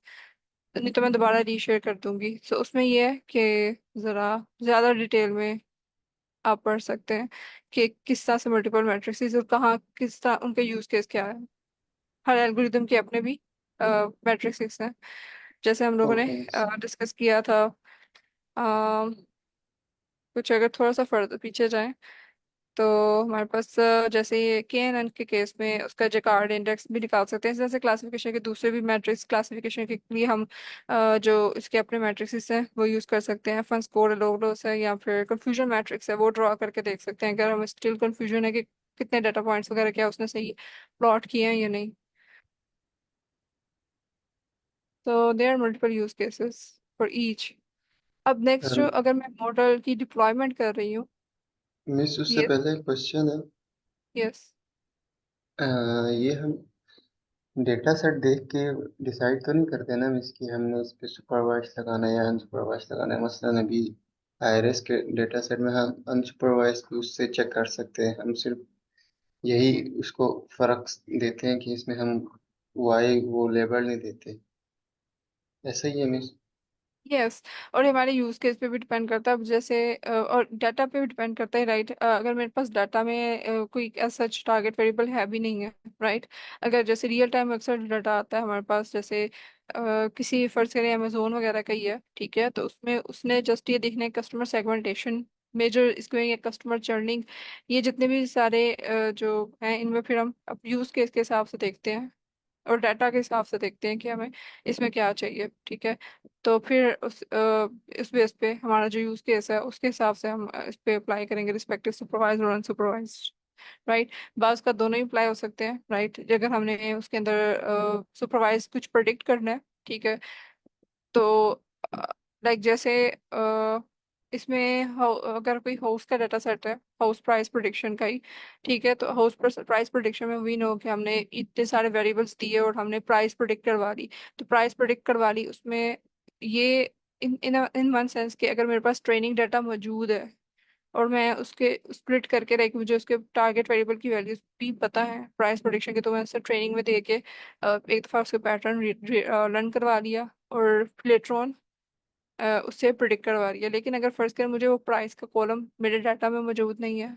नहीं तो मैं दोबारा रीशेयर कर दूंगी। सो उसमें ये है कि ज़रा ज़्यादा डिटेल में आप पढ़ सकते हैं कि किस तरह से मल्टीपल मैट्रिसेस और कहाँ किस तरह उनके यूज केस क्या है, हर एल्गोरिदम के अपने भी मैट्रिसेस हैं, जैसे हम लोगों ने ओके। डिस्कस किया था। कुछ अगर थोड़ा सा फर्दर पीछे जाएं तो हमारे पास जैसे के एन एन के केस में उसका जैकार्ड इंडेक्स भी निकाल सकते हैं, इस तरह से क्लासिफिकेशन के दूसरे भी मैट्रिक्स क्लासिफिकेशन के लिए हम जो इसके अपने मैट्रिक्स हैं वो यूज कर सकते हैं, फन स्कोर लोगलोस है या फिर कंफ्यूजन मैट्रिक्स है, वो ड्रॉ करके देख सकते हैं अगर हम स्टिल कंफ्यूजन है कि कितने डाटा पॉइंट्स वगैरह क्या उसने सही प्लॉट किए हैं या नहीं। तो there are multiple use cases for each. अब नेक्स्ट जो अगर मैं मॉडल की डिप्लॉयमेंट कर रही हूँ, मिस उससे ये, पहले एक क्वेश्चन है। यस, ये हम डेटा सेट देख के डिसाइड तो नहीं करते ना मिस कि हमने इस पे सुपरवाइज लगाना है या अनसुपरवाइज लगाना है? मसलन अभी आईआरएस के डेटा सेट में हम अनसुपरवाइज भी उससे चेक कर सकते हैं, हम सिर्फ यही उसको फर्क देते हैं कि इसमें हम वाई वो लेबल नहीं देते। ऐसा ही है मिस? यस, और ये हमारे यूज केस पे भी डिपेंड करता है, अब जैसे और डाटा पे भी डिपेंड करता है, राइट। अगर मेरे पास डाटा में कोई सच टारगेट वेरिएबल है भी नहीं है, राइट, अगर जैसे रियल टाइम अक्सर डाटा आता है हमारे पास, जैसे किसी फर्ज करें अमेजोन वगैरह का ही है, ठीक है, तो उसमें उसने जस्ट ये देखना है कस्टमर सेगमेंटेशन, मेजर स्क्वेयरिंग या कस्टमर चर्निंग, ये जितने भी सारे जो हैं इनमें फिर हम अब यूज केस के हिसाब से देखते हैं और डाटा के हिसाब से देखते हैं कि हमें इसमें क्या चाहिए, ठीक है, तो फिर इस बेस पे हमारा जो यूज केस है उसके हिसाब से हम इस पे अप्लाई करेंगे रिस्पेक्टिव सुपरवाइज और अनसुपरवाइज, राइट। बाज का दोनों ही अप्लाई हो सकते हैं, राइट, अगर हमने उसके अंदर सुपरवाइज कुछ प्रिडिक्ट करना है, ठीक है, तो लाइक जैसे इसमें अगर कोई हाउस का डाटा सेट है, हाउस प्राइस प्रिडिक्शन का ही, ठीक है, तो हाउस प्राइस प्रिडिक्शन में वी नो कि हमने इतने सारे वेरिएबल्स दिए और हमने प्राइस प्रिडिक्ट करवा ली, तो प्राइस प्रिडिक्ट करवा ली उसमें ये इन इन इन वन सेंस कि अगर मेरे पास ट्रेनिंग डाटा मौजूद है और मैं उसके स्प्लिट करके लाइक मुझे उसके टारगेट वेरिएबल की वैल्यूज भी पता है प्राइस प्रिडिक्शन के, तो मैं उससे ट्रेनिंग में दे के एक दफा उसके पैटर्न रन करवा लिया और लेटर ऑन उससे प्रिडिक्ट करवा रही है। लेकिन अगर फर्ज करें मुझे वो प्राइस का कॉलम मेरे डाटा में मौजूद नहीं है,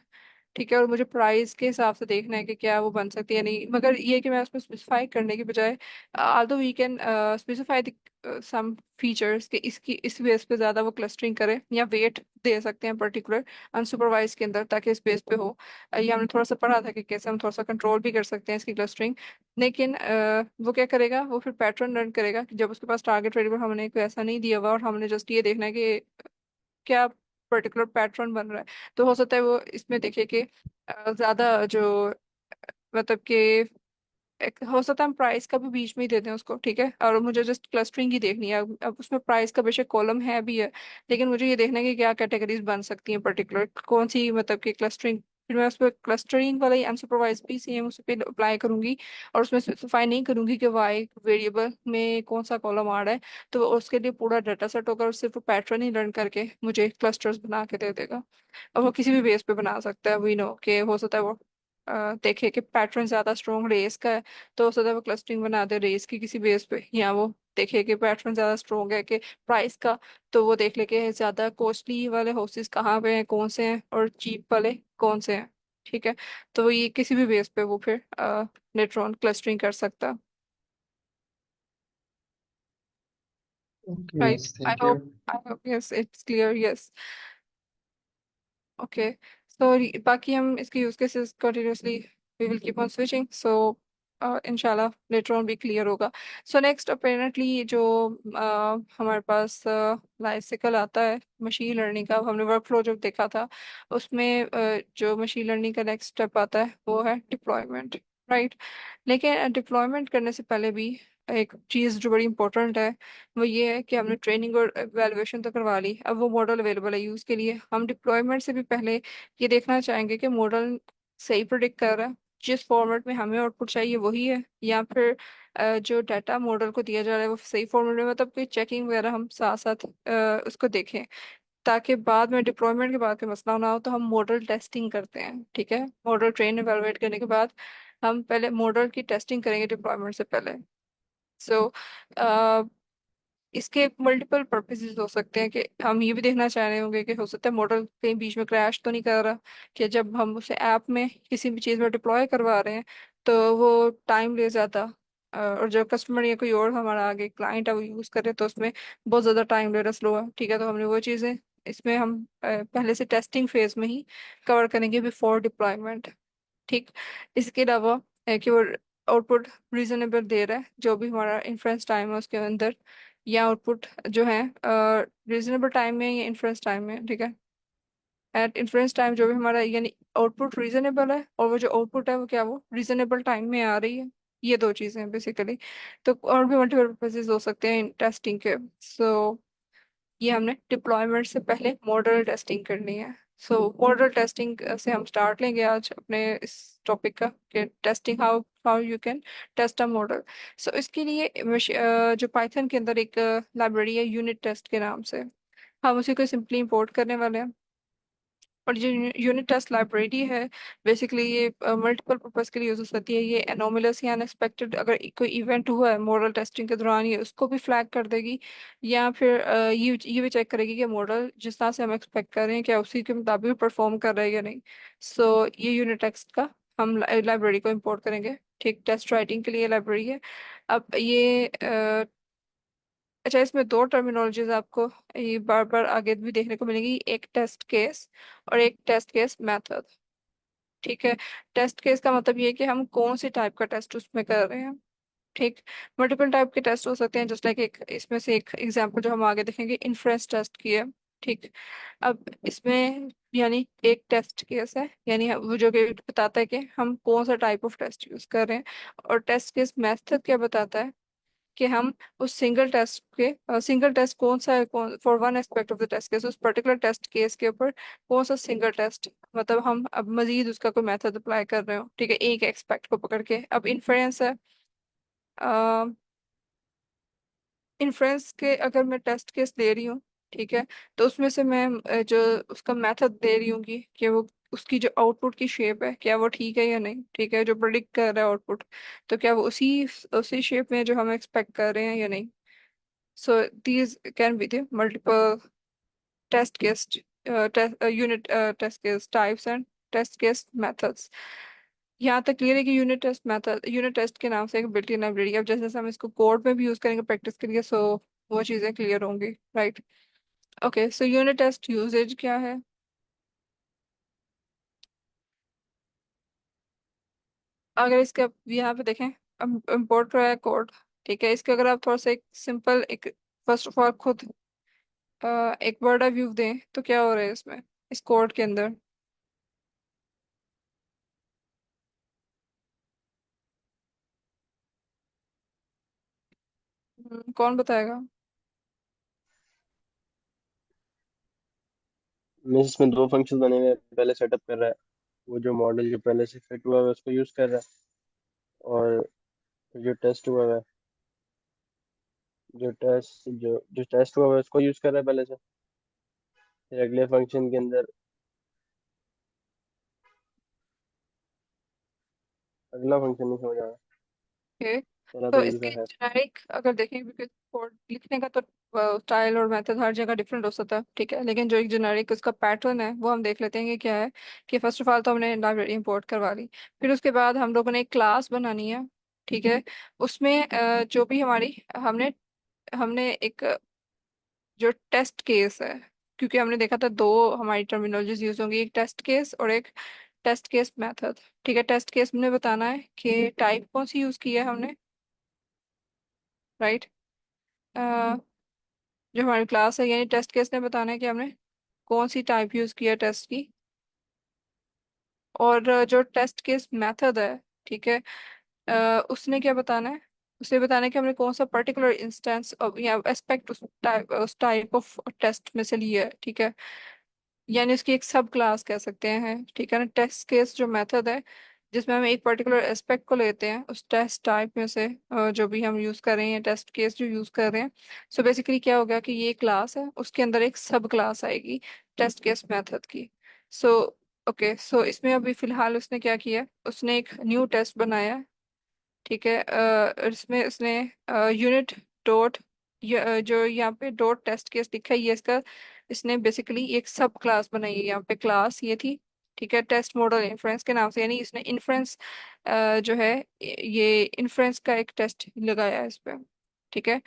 ठीक है, और मुझे प्राइस के हिसाब से देखना है कि क्या वो बन सकती है नहीं, मगर ये कि मैं उसमें स्पेसिफाई करने के बजाय although we can specify some features कि इसकी इस बेस पे ज्यादा वो क्लस्टरिंग करे या वेट दे सकते हैं पर्टिकुलर अनसुपरवाइज के अंदर ताकि इस बेस पे हो। ये हमने थोड़ा सा पढ़ा था कि कैसे हम थोड़ा सा कंट्रोल भी कर सकते हैं इसकी क्लस्टरिंग, लेकिन वो क्या करेगा, वो फिर पैटर्न रन करेगा कि जब उसके पास टारगेट वेरिएबल हमने कोई ऐसा नहीं दिया हुआ और हमने जस्ट ये देखना है कि क्या पर्टिकुलर पैटर्न बन रहा है, तो हो सकता है वो इसमें देखे कि ज्यादा जो मतलब कि हो सकता है हम प्राइस का भी बीच में ही दे दें उसको, ठीक है, और मुझे जस्ट क्लस्टरिंग ही देखनी है। अब उसमें प्राइस का बेशक कॉलम है भी है, लेकिन मुझे ये देखना है कि क्या कैटेगरीज बन सकती हैं पर्टिकुलर कौन सी, मतलब कि क्लस्टरिंग, फिर मैं उस पर क्लस्टरिंग वाला ही अनसुपरवाइज भी सेम उस पर अप्लाई करूंगी और उसमें स्पेसिफाई नहीं करूंगी कि वाई वेरिएबल में कौन सा कॉलम आ रहा है, तो उसके लिए पूरा डाटा सेट होगा और सिर्फ पैटर्न ही लर्न करके मुझे क्लस्टर्स बना के दे देगा। और वो किसी भी बेस पे बना सकता है, वी नो कि हो सकता है वो देखे कि पैटर्न ज्यादा स्ट्रॉन्ग रेस का है, तो हो सकता है वो क्लस्टरिंग बना दे रेस की किसी बेस पे, या वो देखे कि पैटर्न ज्यादा स्ट्रॉन्ग है कि प्राइस का, तो वो देख ले कि ज्यादा कॉस्टली वाले हाउसेस कहाँ पे हैं कौन से हैं और चीप वाले कौन से हैं, ठीक है, तो ये किसी भी बेस पे वो फिर लेटर ऑन क्लस्टरिंग कर सकता है। Okay, right? Yes, thank you. I hope yes it's clear, yes. Okay, so बाकी हम इसके use cases continuously we will keep on switching, so इंशाल्लाह लेटर ऑन भी क्लियर होगा। सो नेक्स्ट अपेरेंटली जो हमारे पास लाइफ साइकिल आता है मशीन लर्निंग का, हमने वर्क फ्लो जो देखा था उसमें जो मशीन लर्निंग का नेक्स्ट स्टेप आता है वो है डिप्लॉयमेंट, राइट? लेकिन डिप्लॉयमेंट करने से पहले भी एक चीज़ जो बड़ी इंपॉर्टेंट है वो ये है कि हमने ट्रेनिंग और एवेलुएशन तो करवा ली, अब वो मॉडल अवेलेबल है यूज़ के लिए। हम डिप्लॉयमेंट से भी पहले ये देखना चाहेंगे कि मॉडल सही प्रिडिक्ट कर रहा है, जिस फॉर्मेट में हमें आउटपुट चाहिए वही है, या फिर जो डाटा मॉडल को दिया जा रहा है वो सही फॉर्मेट में, मतलब कोई चेकिंग वगैरह हम साथ साथ उसको देखें, ताकि बाद में डिप्लॉयमेंट के बाद कोई मसला ना हो। तो हम मॉडल टेस्टिंग करते हैं, ठीक है? मॉडल ट्रेन एवेलुएट करने के बाद हम पहले मॉडल की टेस्टिंग करेंगे डिप्लॉयमेंट से पहले। सो इसके मल्टीपल पर्पसेस हो सकते हैं कि हम ये भी देखना चाह रहे होंगे कि हो सकता है मॉडल कहीं बीच में क्रैश तो नहीं कर रहा, कि जब हम उसे ऐप में किसी भी चीज़ में डिप्लॉय करवा रहे हैं तो वो टाइम ले जाता, और जो कस्टमर या कोई और हमारा आगे क्लाइंट है वो यूज़ करे तो उसमें बहुत ज़्यादा टाइम ले रहा, स्लो है, ठीक है? तो हमने वो चीज़ें इसमें हम पहले से टेस्टिंग फेज में ही कवर करेंगे बिफोर डिप्लॉयमेंट, ठीक? इसके अलावा कि वो आउटपुट रीजनेबल दे रहा है, जो भी हमारा इन्फ्रेंस टाइम है उसके अंदर, या आउटपुट जो है रीजनेबल टाइम में या इन्फ्रेंस टाइम में, ठीक है? एट इन्फ्रेंस टाइम जो भी हमारा यानी आउटपुट रीजनेबल है, और वो जो आउटपुट है वो क्या, वो रीजनेबल टाइम में आ रही है। ये दो चीज़ें हैं बेसिकली। तो और भी मल्टीपल पर्पसेस हो सकते हैं टेस्टिंग के। सो ये हमने डिप्लॉयमेंट से पहले मॉडल टेस्टिंग करनी है। सो मॉडल टेस्टिंग से हम स्टार्ट लेंगे आज अपने इस टॉपिक का, कि testing how how you can test a model. So इसके लिए जो पाइथन के अंदर एक लाइब्रेरी है यूनिट टेस्ट के नाम से, हम उसी को सिंपली इंपोर्ट करने वाले हैं। और जो यूनिट टेस्ट लाइब्रेरी है बेसिकली ये मल्टीपल पर्पस के लिए यूज हो सकती है। ये एनोमलस या अनएक्सपेक्टेड अगर कोई इवेंट हुआ है मॉडल टेस्टिंग के दौरान, ये उसको भी फ्लैग कर देगी, या फिर ये भी चेक करेगी कि मॉडल जिस तरह से हम एक्सपेक्ट कर रहे हैं क्या उसी के मुताबिक परफॉर्म कर रहा है या नहीं। सो ये यूनिट टेस्ट का हम लाइब्रेरी को इंपोर्ट करेंगे, ठीक? टेस्ट राइटिंग के लिए लाइब्रेरी है। अब ये अच्छा, इसमें दो टर्मिनोलॉजीज आपको ये बार बार आगे भी देखने को मिलेगी, एक टेस्ट केस और एक टेस्ट केस मेथड, ठीक है? टेस्ट केस का मतलब ये है कि हम कौन सी टाइप का टेस्ट उसमें कर रहे हैं, ठीक? मल्टीपल टाइप के टेस्ट हो सकते हैं, जस्ट लाइक एक इसमें से एक एग्जांपल जो हम आगे देखेंगे इन्फ्रेंस टेस्ट की है, ठीक? अब इसमें यानी एक टेस्ट केस है, यानी वो जो कि बताता है कि हम कौन सा टाइप ऑफ टेस्ट यूज कर रहे हैं। और टेस्ट केस मेथड क्या बताता है कि हम उस सिंगल टेस्ट कौन सा है, कौन for one aspect of the test case, उस पर्टिकुलर टेस्ट केस के ऊपर कौन सा सिंगल टेस्ट, मतलब हम अब मजीद उसका कोई मेथड अप्लाई कर रहे हो, ठीक है? एक एक्सपेक्ट को पकड़ के। अब इन्फ्रेंस है, इन्फ्रेंस के अगर मैं टेस्ट केस दे रही हूँ, ठीक है, तो उसमें से मैं जो उसका मेथड दे रही हूँ कि वो उसकी जो आउटपुट की शेप है क्या वो ठीक है या नहीं, ठीक है? जो प्रिडिक्ट कर रहा है आउटपुट, तो क्या वो उसी उसी शेप में जो हम एक्सपेक्ट कर रहे हैं या नहीं। So these can be the multiple test case, unit test case types and test case methods. यहाँ तक क्लियर है कि यूनिट टेस्ट के नाम से एक बिल्ट इन लाइब्रेरी, अब जैसे जैसे हम इसको कोड में भी यूज करेंगे प्रैक्टिस के लिए, सो वो चीज़ें क्लियर होंगी, right? Okay, so unit test usages क्या है? अगर इसके आप यहाँ पे देखें, इम्पोर्ट करा है कोड, ठीक है? इसके अगर आप थोड़ा सा एक सिंपल एक फर्स्ट ऑफ ऑल खुद एक वर्ड व्यू दें तो क्या हो रहा है इसमें, इस कोड के अंदर? कौन बताएगा? मीन्स इसमें दो फंक्शन बने हुए हैं, पहले सेटअप कर रहा है, वो जो मॉडल जो पहले से फिट हुआ है उसको यूज कर रहा है, और जो टेस्ट हुआ है, जो टेस्ट हुआ है उसको यूज कर रहा है पहले से। फिर अगले फंक्शन के अंदर अगला फंक्शन नहीं समझ आया, ओके, चला तो तो यही इसके था खैर। जेनेरिक अगर देखें, क्योंकि कोड लिखने का तो स्टाइल और मेथड हर जगह डिफरेंट हो सकता है, ठीक है? लेकिन जो एक जेनेरिक उसका पैटर्न है वो हम देख लेते हैं कि क्या है। कि फर्स्ट ऑफ ऑल तो हमने लाइब्रेरी इंपोर्ट करवा ली, फिर उसके बाद हम लोगों ने एक क्लास बनानी है, ठीक है? उसमें जो भी हमारी हमने हमने एक जो टेस्ट केस है, क्योंकि हमने देखा था दो हमारी टर्मिनोलॉजीज यूज होंगी, एक टेस्ट केस और एक टेस्ट केस मेथड। ठीक है, टेस्ट केस में बताना है कि टाइप कौन सी यूज की है हमने, राइट। जो हमारी क्लास है यानी टेस्ट केस ने बताना है कि हमने कौन सी टाइप यूज की है टेस्ट की। और जो टेस्ट केस मेथड है, ठीक है, उसने क्या बताना है, उसे बताना है कि हमने कौन सा पर्टिकुलर इंस्टेंस या एस्पेक्ट उस टाइप ऑफ टेस्ट में से लिया है। ठीक है, यानी उसकी एक सब क्लास कह सकते हैं। ठीक है ना, टेस्ट केस जो मेथड है जिसमें हम एक पर्टिकुलर एस्पेक्ट को लेते हैं उस टेस्ट टाइप में से, जो भी हम यूज कर रहे हैं, टेस्ट केस जो यूज कर रहे हैं। सो बेसिकली क्या होगा कि ये क्लास है, उसके अंदर एक सब क्लास आएगी टेस्ट केस मेथड की। सो ओके, सो इसमें अभी फिलहाल उसने क्या किया, उसने एक न्यू टेस्ट बनाया है। ठीक है, इसमें उसने यूनिट डॉट, जो यहाँ पे डॉट टेस्ट केस लिखा है ये इसका, इसने बेसिकली एक सब क्लास बनाई है। यहाँ पे क्लास ये थी, ठीक है, टेस्ट मॉडल इन्फ्रेंस के नाम से, यानी इसने इन्फ्रेंस जो है ये इन्फ्रेंस का एक टेस्ट लगाया है इस पे। ठीक है,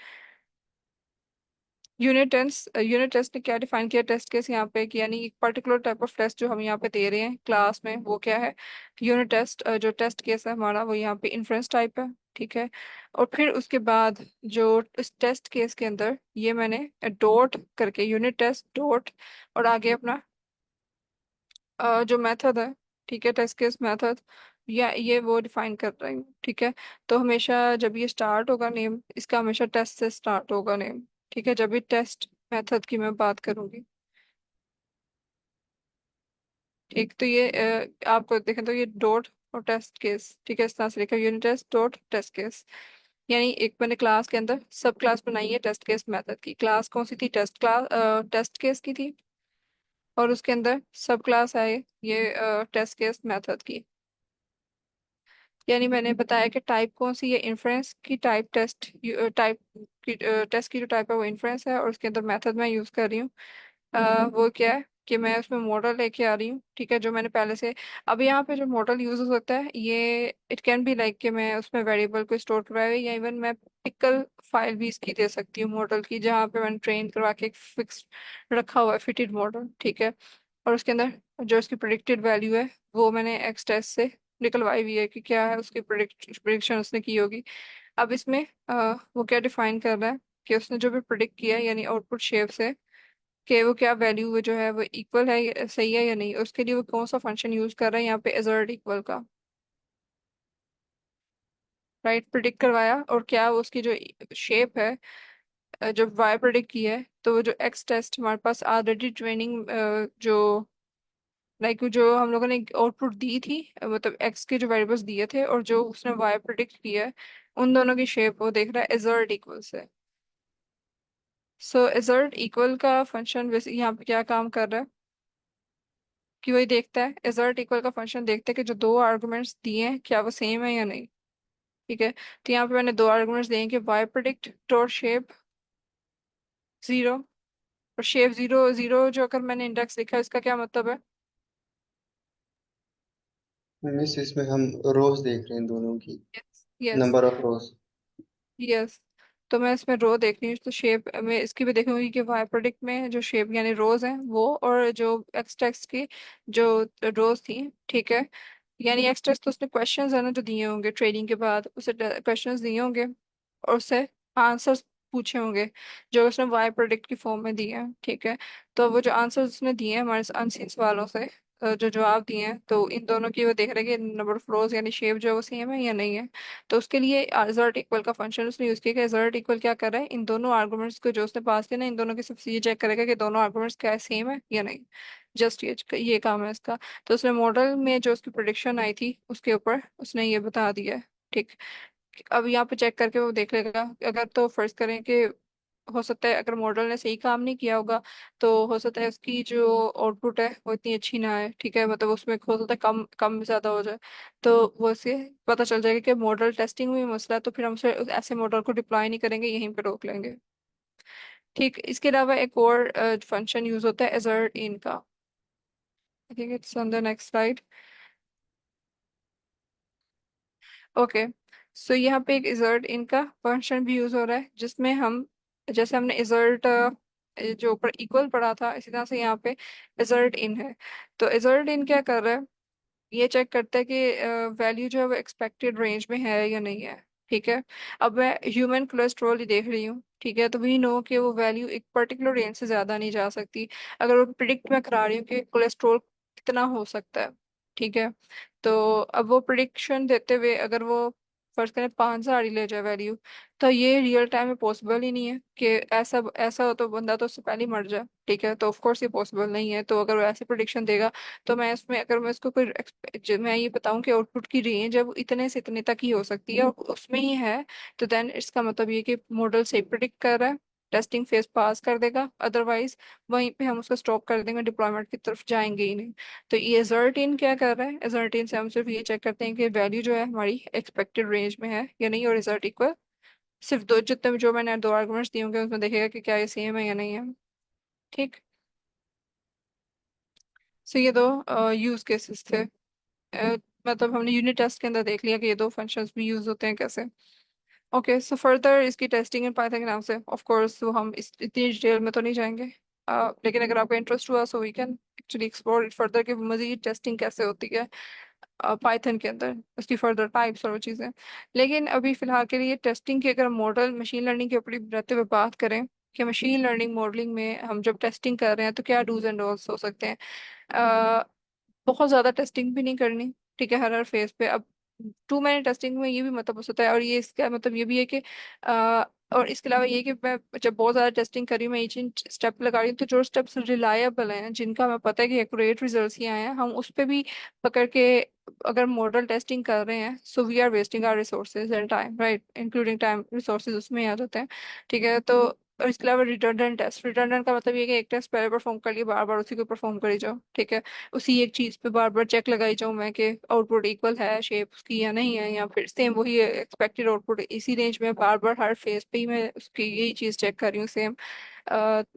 यूनिट टेस्ट ने क्या डिफाइन किया टेस्ट केस यहाँ पे कि यानी एक पर्टिकुलर टाइप ऑफ टेस्ट जो हम यहाँ पे दे रहे हैं क्लास में वो क्या है, यूनिट टेस्ट। जो टेस्ट केस है हमारा वो यहाँ पे इन्फ्रेंस टाइप है। ठीक है, और फिर उसके बाद जो इस टेस्ट केस के अंदर ये मैंने डॉट करके यूनिट टेस्ट डॉट और आगे अपना जो मेथड है, ठीक है, टेस्ट केस मेथड, या ये वो डिफाइन कर रही हूँ। ठीक है, तो हमेशा जब ये स्टार्ट होगा नेम इसका हमेशा टेस्ट से स्टार्ट होगा नेम। ठीक है, जब भी टेस्ट मेथड की मैं बात करूंगी। ठीक, तो ये आपको देखें तो ये डॉट और टेस्ट केस, ठीक है, इस तरह से लिखा unit test dot test case, यानी एक मैंने क्लास के अंदर सब क्लास बनाई है टेस्ट केस मेथड की। क्लास कौन सी थी, टेस्ट क्लास, टेस्ट केस की थी, और उसके अंदर सब क्लास है ये टेस्ट केस मेथड की। यानी मैंने बताया कि टाइप कौन सी है, इन्फ्रेंस की टाइप, टेस्ट टाइप की टेस्ट की जो टाइप है वो इन्फ्रेंस है, और उसके अंदर मेथड मैं यूज कर रही हूँ वो क्या है कि मैं उसमें मॉडल लेके आ रही हूँ। ठीक है, जो मैंने पहले से, अब यहाँ पे जो मॉडल यूज हो सकता है ये इट कैन बी लाइक कि मैं उसमें वेरिएबल को स्टोर करवाए हुए, या इवन मैं पिकल फाइल भी इसकी दे सकती हूँ मॉडल की, जहाँ पे मैंने ट्रेन करवा के एक फिक्स रखा हुआ है फिटेड मॉडल। ठीक है, और उसके अंदर जो उसकी प्रिडिक्टेड वैल्यू है वो मैंने एक्स टेस्ट से निकलवाई हुई है कि क्या है उसकी प्रिडिक्शन उसने की होगी। अब इसमें वो क्या डिफाइन कर रहा है कि उसने जो भी प्रिडिक्ट किया है यानी आउटपुट शेप से, कि वो क्या वैल्यू जो है वो इक्वल है सही है या नहीं, उसके लिए वो कौन सा फंक्शन यूज कर रहा है यहाँ पे एजर्ट इक्वल का, राइट, प्रिडिक्ट करवाया, और क्या वो उसकी जो शेप है जो वाई प्रिडिक्ट की है, तो वो जो एक्स टेस्ट हमारे पास ऑलरेडी ट्रेनिंग जो लाइक जो हम लोगों ने आउटपुट दी थी, मतलब एक्स के जो वेरिएबल्स दिए थे और जो उसने वाई प्रिडिक्ट किया है, उन दोनों की शेप वो देख रहा है एजर्ट इक्वल से। सो एजर्ट इक्वल का फंक्शन वैसे यहाँ पे क्या काम कर रहा है कि वही देखता है, एजर्ट इक्वल का फंक्शन देखता है कि जो दो आर्गुमेंट्स दिए हैं क्या वो सेम है या नहीं। ठीक है, तो यहाँ पे मैंने दो आर्गुमेंट्स दिए हैं कि Y predict dot shape zero, और शेप जीरो जीरो जो अगर मैंने इंडेक्स लिखा है इसका क्या मतलब है। मिस इसमें हम रोज देख रहे हैं दोनों की, yes, number of rose. Yes, तो मैं इसमें रो देख रही हूँ तो शेप में इसकी भी देखूंगी कि वाई प्रोडक्ट में जो शेप यानी रोज हैं वो, और जो एक्स टेक्स्ट की जो रोज थी। ठीक है, यानी एक्स टेक्स्ट तो उसने क्वेश्चंस है ना जो दिए होंगे ट्रेनिंग के बाद, उसे क्वेश्चंस दिए होंगे और उससे आंसर्स पूछे होंगे जो उसने वाई प्रोडक्ट की फॉर्म में दिए हैं। ठीक है, तो वो जो आंसर्स उसने दिए हैं हमारे अनसीन सवालों से, जो जवाब दिए हैं, तो इन दोनों की वो देख रहे हैं कि नंबर ऑफ रोज यानी शेप जो है वो सेम है या नहीं है। तो उसके लिए एजर्ट इक्वल का फंक्शन उसने यूज किया कि एजर्ट इक्वल क्या कर रहा है, इन दोनों आर्गुमेंट्स को जो उसने पास किया ना इन दोनों की सिर्फ ये चेक करेगा कि दोनों आर्गुमेंट्स क्या सेम है या नहीं, जस्ट ये काम है इसका। तो उसने मॉडल में जो उसकी प्रोडिक्शन आई थी उसके ऊपर उसने ये बता दिया है। ठीक, अब यहाँ पे चेक करके वो देख लेगा, अगर तो फर्ज करें कि हो सकता है अगर मॉडल ने सही काम नहीं किया होगा तो हो सकता है उसकी जो आउटपुट है वो इतनी अच्छी ना आए। ठीक है, मतलब उसमें हो सकता है कम कम ज्यादा हो जाए, तो वो से पता चल जाएगा कि मॉडल टेस्टिंग में मसला है, तो फिर हम उसे ऐसे मॉडल को डिप्लॉय नहीं करेंगे, यहीं पे रोक लेंगे। ठीक, इसके अलावा एक और फंक्शन यूज होता है एजर्ट इन का। I think it's on the next slide. Okay, so यहाँ पे एक इजर्ट इनका फंक्शन भी यूज हो रहा है जिसमें हम, जैसे हमने इजर्ट जो ऊपर इक्वल पड़ा था, इसी तरह से यहाँ पे इजल्ट इन है। तो इजल्ट इन क्या कर रहा है, ये चेक करता है कि वैल्यू जो है वो एक्सपेक्टेड रेंज में है या नहीं है। ठीक है। अब मैं ह्यूमन कोलेस्ट्रॉल ही देख रही हूँ, ठीक है, तो वी नो कि वो वैल्यू एक पर्टिकुलर रेंज से ज्यादा नहीं जा सकती। अगर वो प्रिडिक्ट मैं करा रही हूँ कि कोलेस्ट्रॉल कितना हो सकता है, ठीक है, तो अब वो प्रिडिक्शन देते हुए अगर वो फर्ज करें 5,000 ही ले जाए वैल्यू, तो ये रियल टाइम में पॉसिबल ही नहीं है कि ऐसा ऐसा हो तो बंदा तो उससे पहले ही मर जाए। ठीक है, तो ऑफ कोर्स ये पॉसिबल नहीं है। तो अगर वो ऐसे प्रिडिक्शन देगा, तो मैं इसमें अगर मैं इसको कोई मैं ये बताऊं कि आउटपुट की रेंज है वो इतने से इतने तक ही हो सकती है और उसमें ही है, तो देन इसका मतलब ये कि मॉडल सही प्रिडिक्ट कर रहा है, टेस्टिंग फेज पास कर देगा, अदरवाइज वहीं पे हम उसको स्टॉप कर देंगे, डिप्लॉयमेंट की तरफ जाएंगे ही नहीं। तो ये एजर्टिन क्या कर रहा है, एजर्टिन से हम सिर्फ ये चेक करते हैं कि वैल्यू जो है हमारी एक्सपेक्टेड रेंज में है या नहीं, और रिजल्ट इक्वल सिर्फ दो, जितने भी जो मैंने दो आर्गुमेंट्स दिए होंगे उसमें देखेगा कि क्या ये सेम है या नहीं है। ठीक। सो ये दो यूज केसेस थे। मतलब हमने यूनिट टेस्ट के अंदर देख लिया कि ये दो फंक्शंस भी यूज होते हैं कैसे। ओके, सो फर्दर इसकी टेस्टिंग इन पाइथन के नाम से ऑफ कोर्स तो हम इस इतनी डिटेल में तो नहीं जाएंगे। लेकिन अगर आपका इंटरेस्ट हुआ so we can actually explore it further कि मजीद टेस्टिंग कैसे होती है पाइथन के अंदर, उसकी फर्दर टाइप्स और वो चीज़ें। लेकिन अभी फिलहाल के लिए टेस्टिंग की अगर मॉडल मशीन लर्निंग के ऊपर रहते हुए बात करें कि मशीन लर्निंग मॉडलिंग में हम जब टेस्टिंग कर रहे हैं तो क्या डूज एंड डोंट्स हो सकते हैं। बहुत ज्यादा टेस्टिंग भी नहीं करनी, ठीक है, हर हर फेज पे। अब टू मैनी टेस्टिंग में ये भी मतलब हो सकता है, और ये इसका मतलब ये भी है कि और इसके अलावा ये कि मैं जब बहुत ज्यादा टेस्टिंग करी, मैं ईच स्टेप लगा रही हूँ, तो जो स्टेप्स रिलायबल हैं, जिनका मैं पता है कि एक्यूरेट रिजल्ट्स ही आए हैं, हम उस पर भी पकड़ के अगर मॉडल टेस्टिंग कर रहे हैं, so we are wasting our resources and time, right, including time resources उसमें आ जाते हैं। ठीक है, तो और इसके अलावा रिडंडेंट टेस्ट, रिडंडेंट का मतलब ये है कि एक टेस्ट पहले परफॉर्म कर लिया, बार बार उसी को परफॉर्म करी जाओ। ठीक है, उसी एक चीज पे बार बार चेक लगाई जाऊं मैं कि आउटपुट इक्वल है शेप उसकी या नहीं है, या फिर सेम वही एक्सपेक्टेड आउटपुट इसी रेंज में, बार बार हर फेज पे ही मैं उसकी यही चीज चेक कर रही हूँ सेम।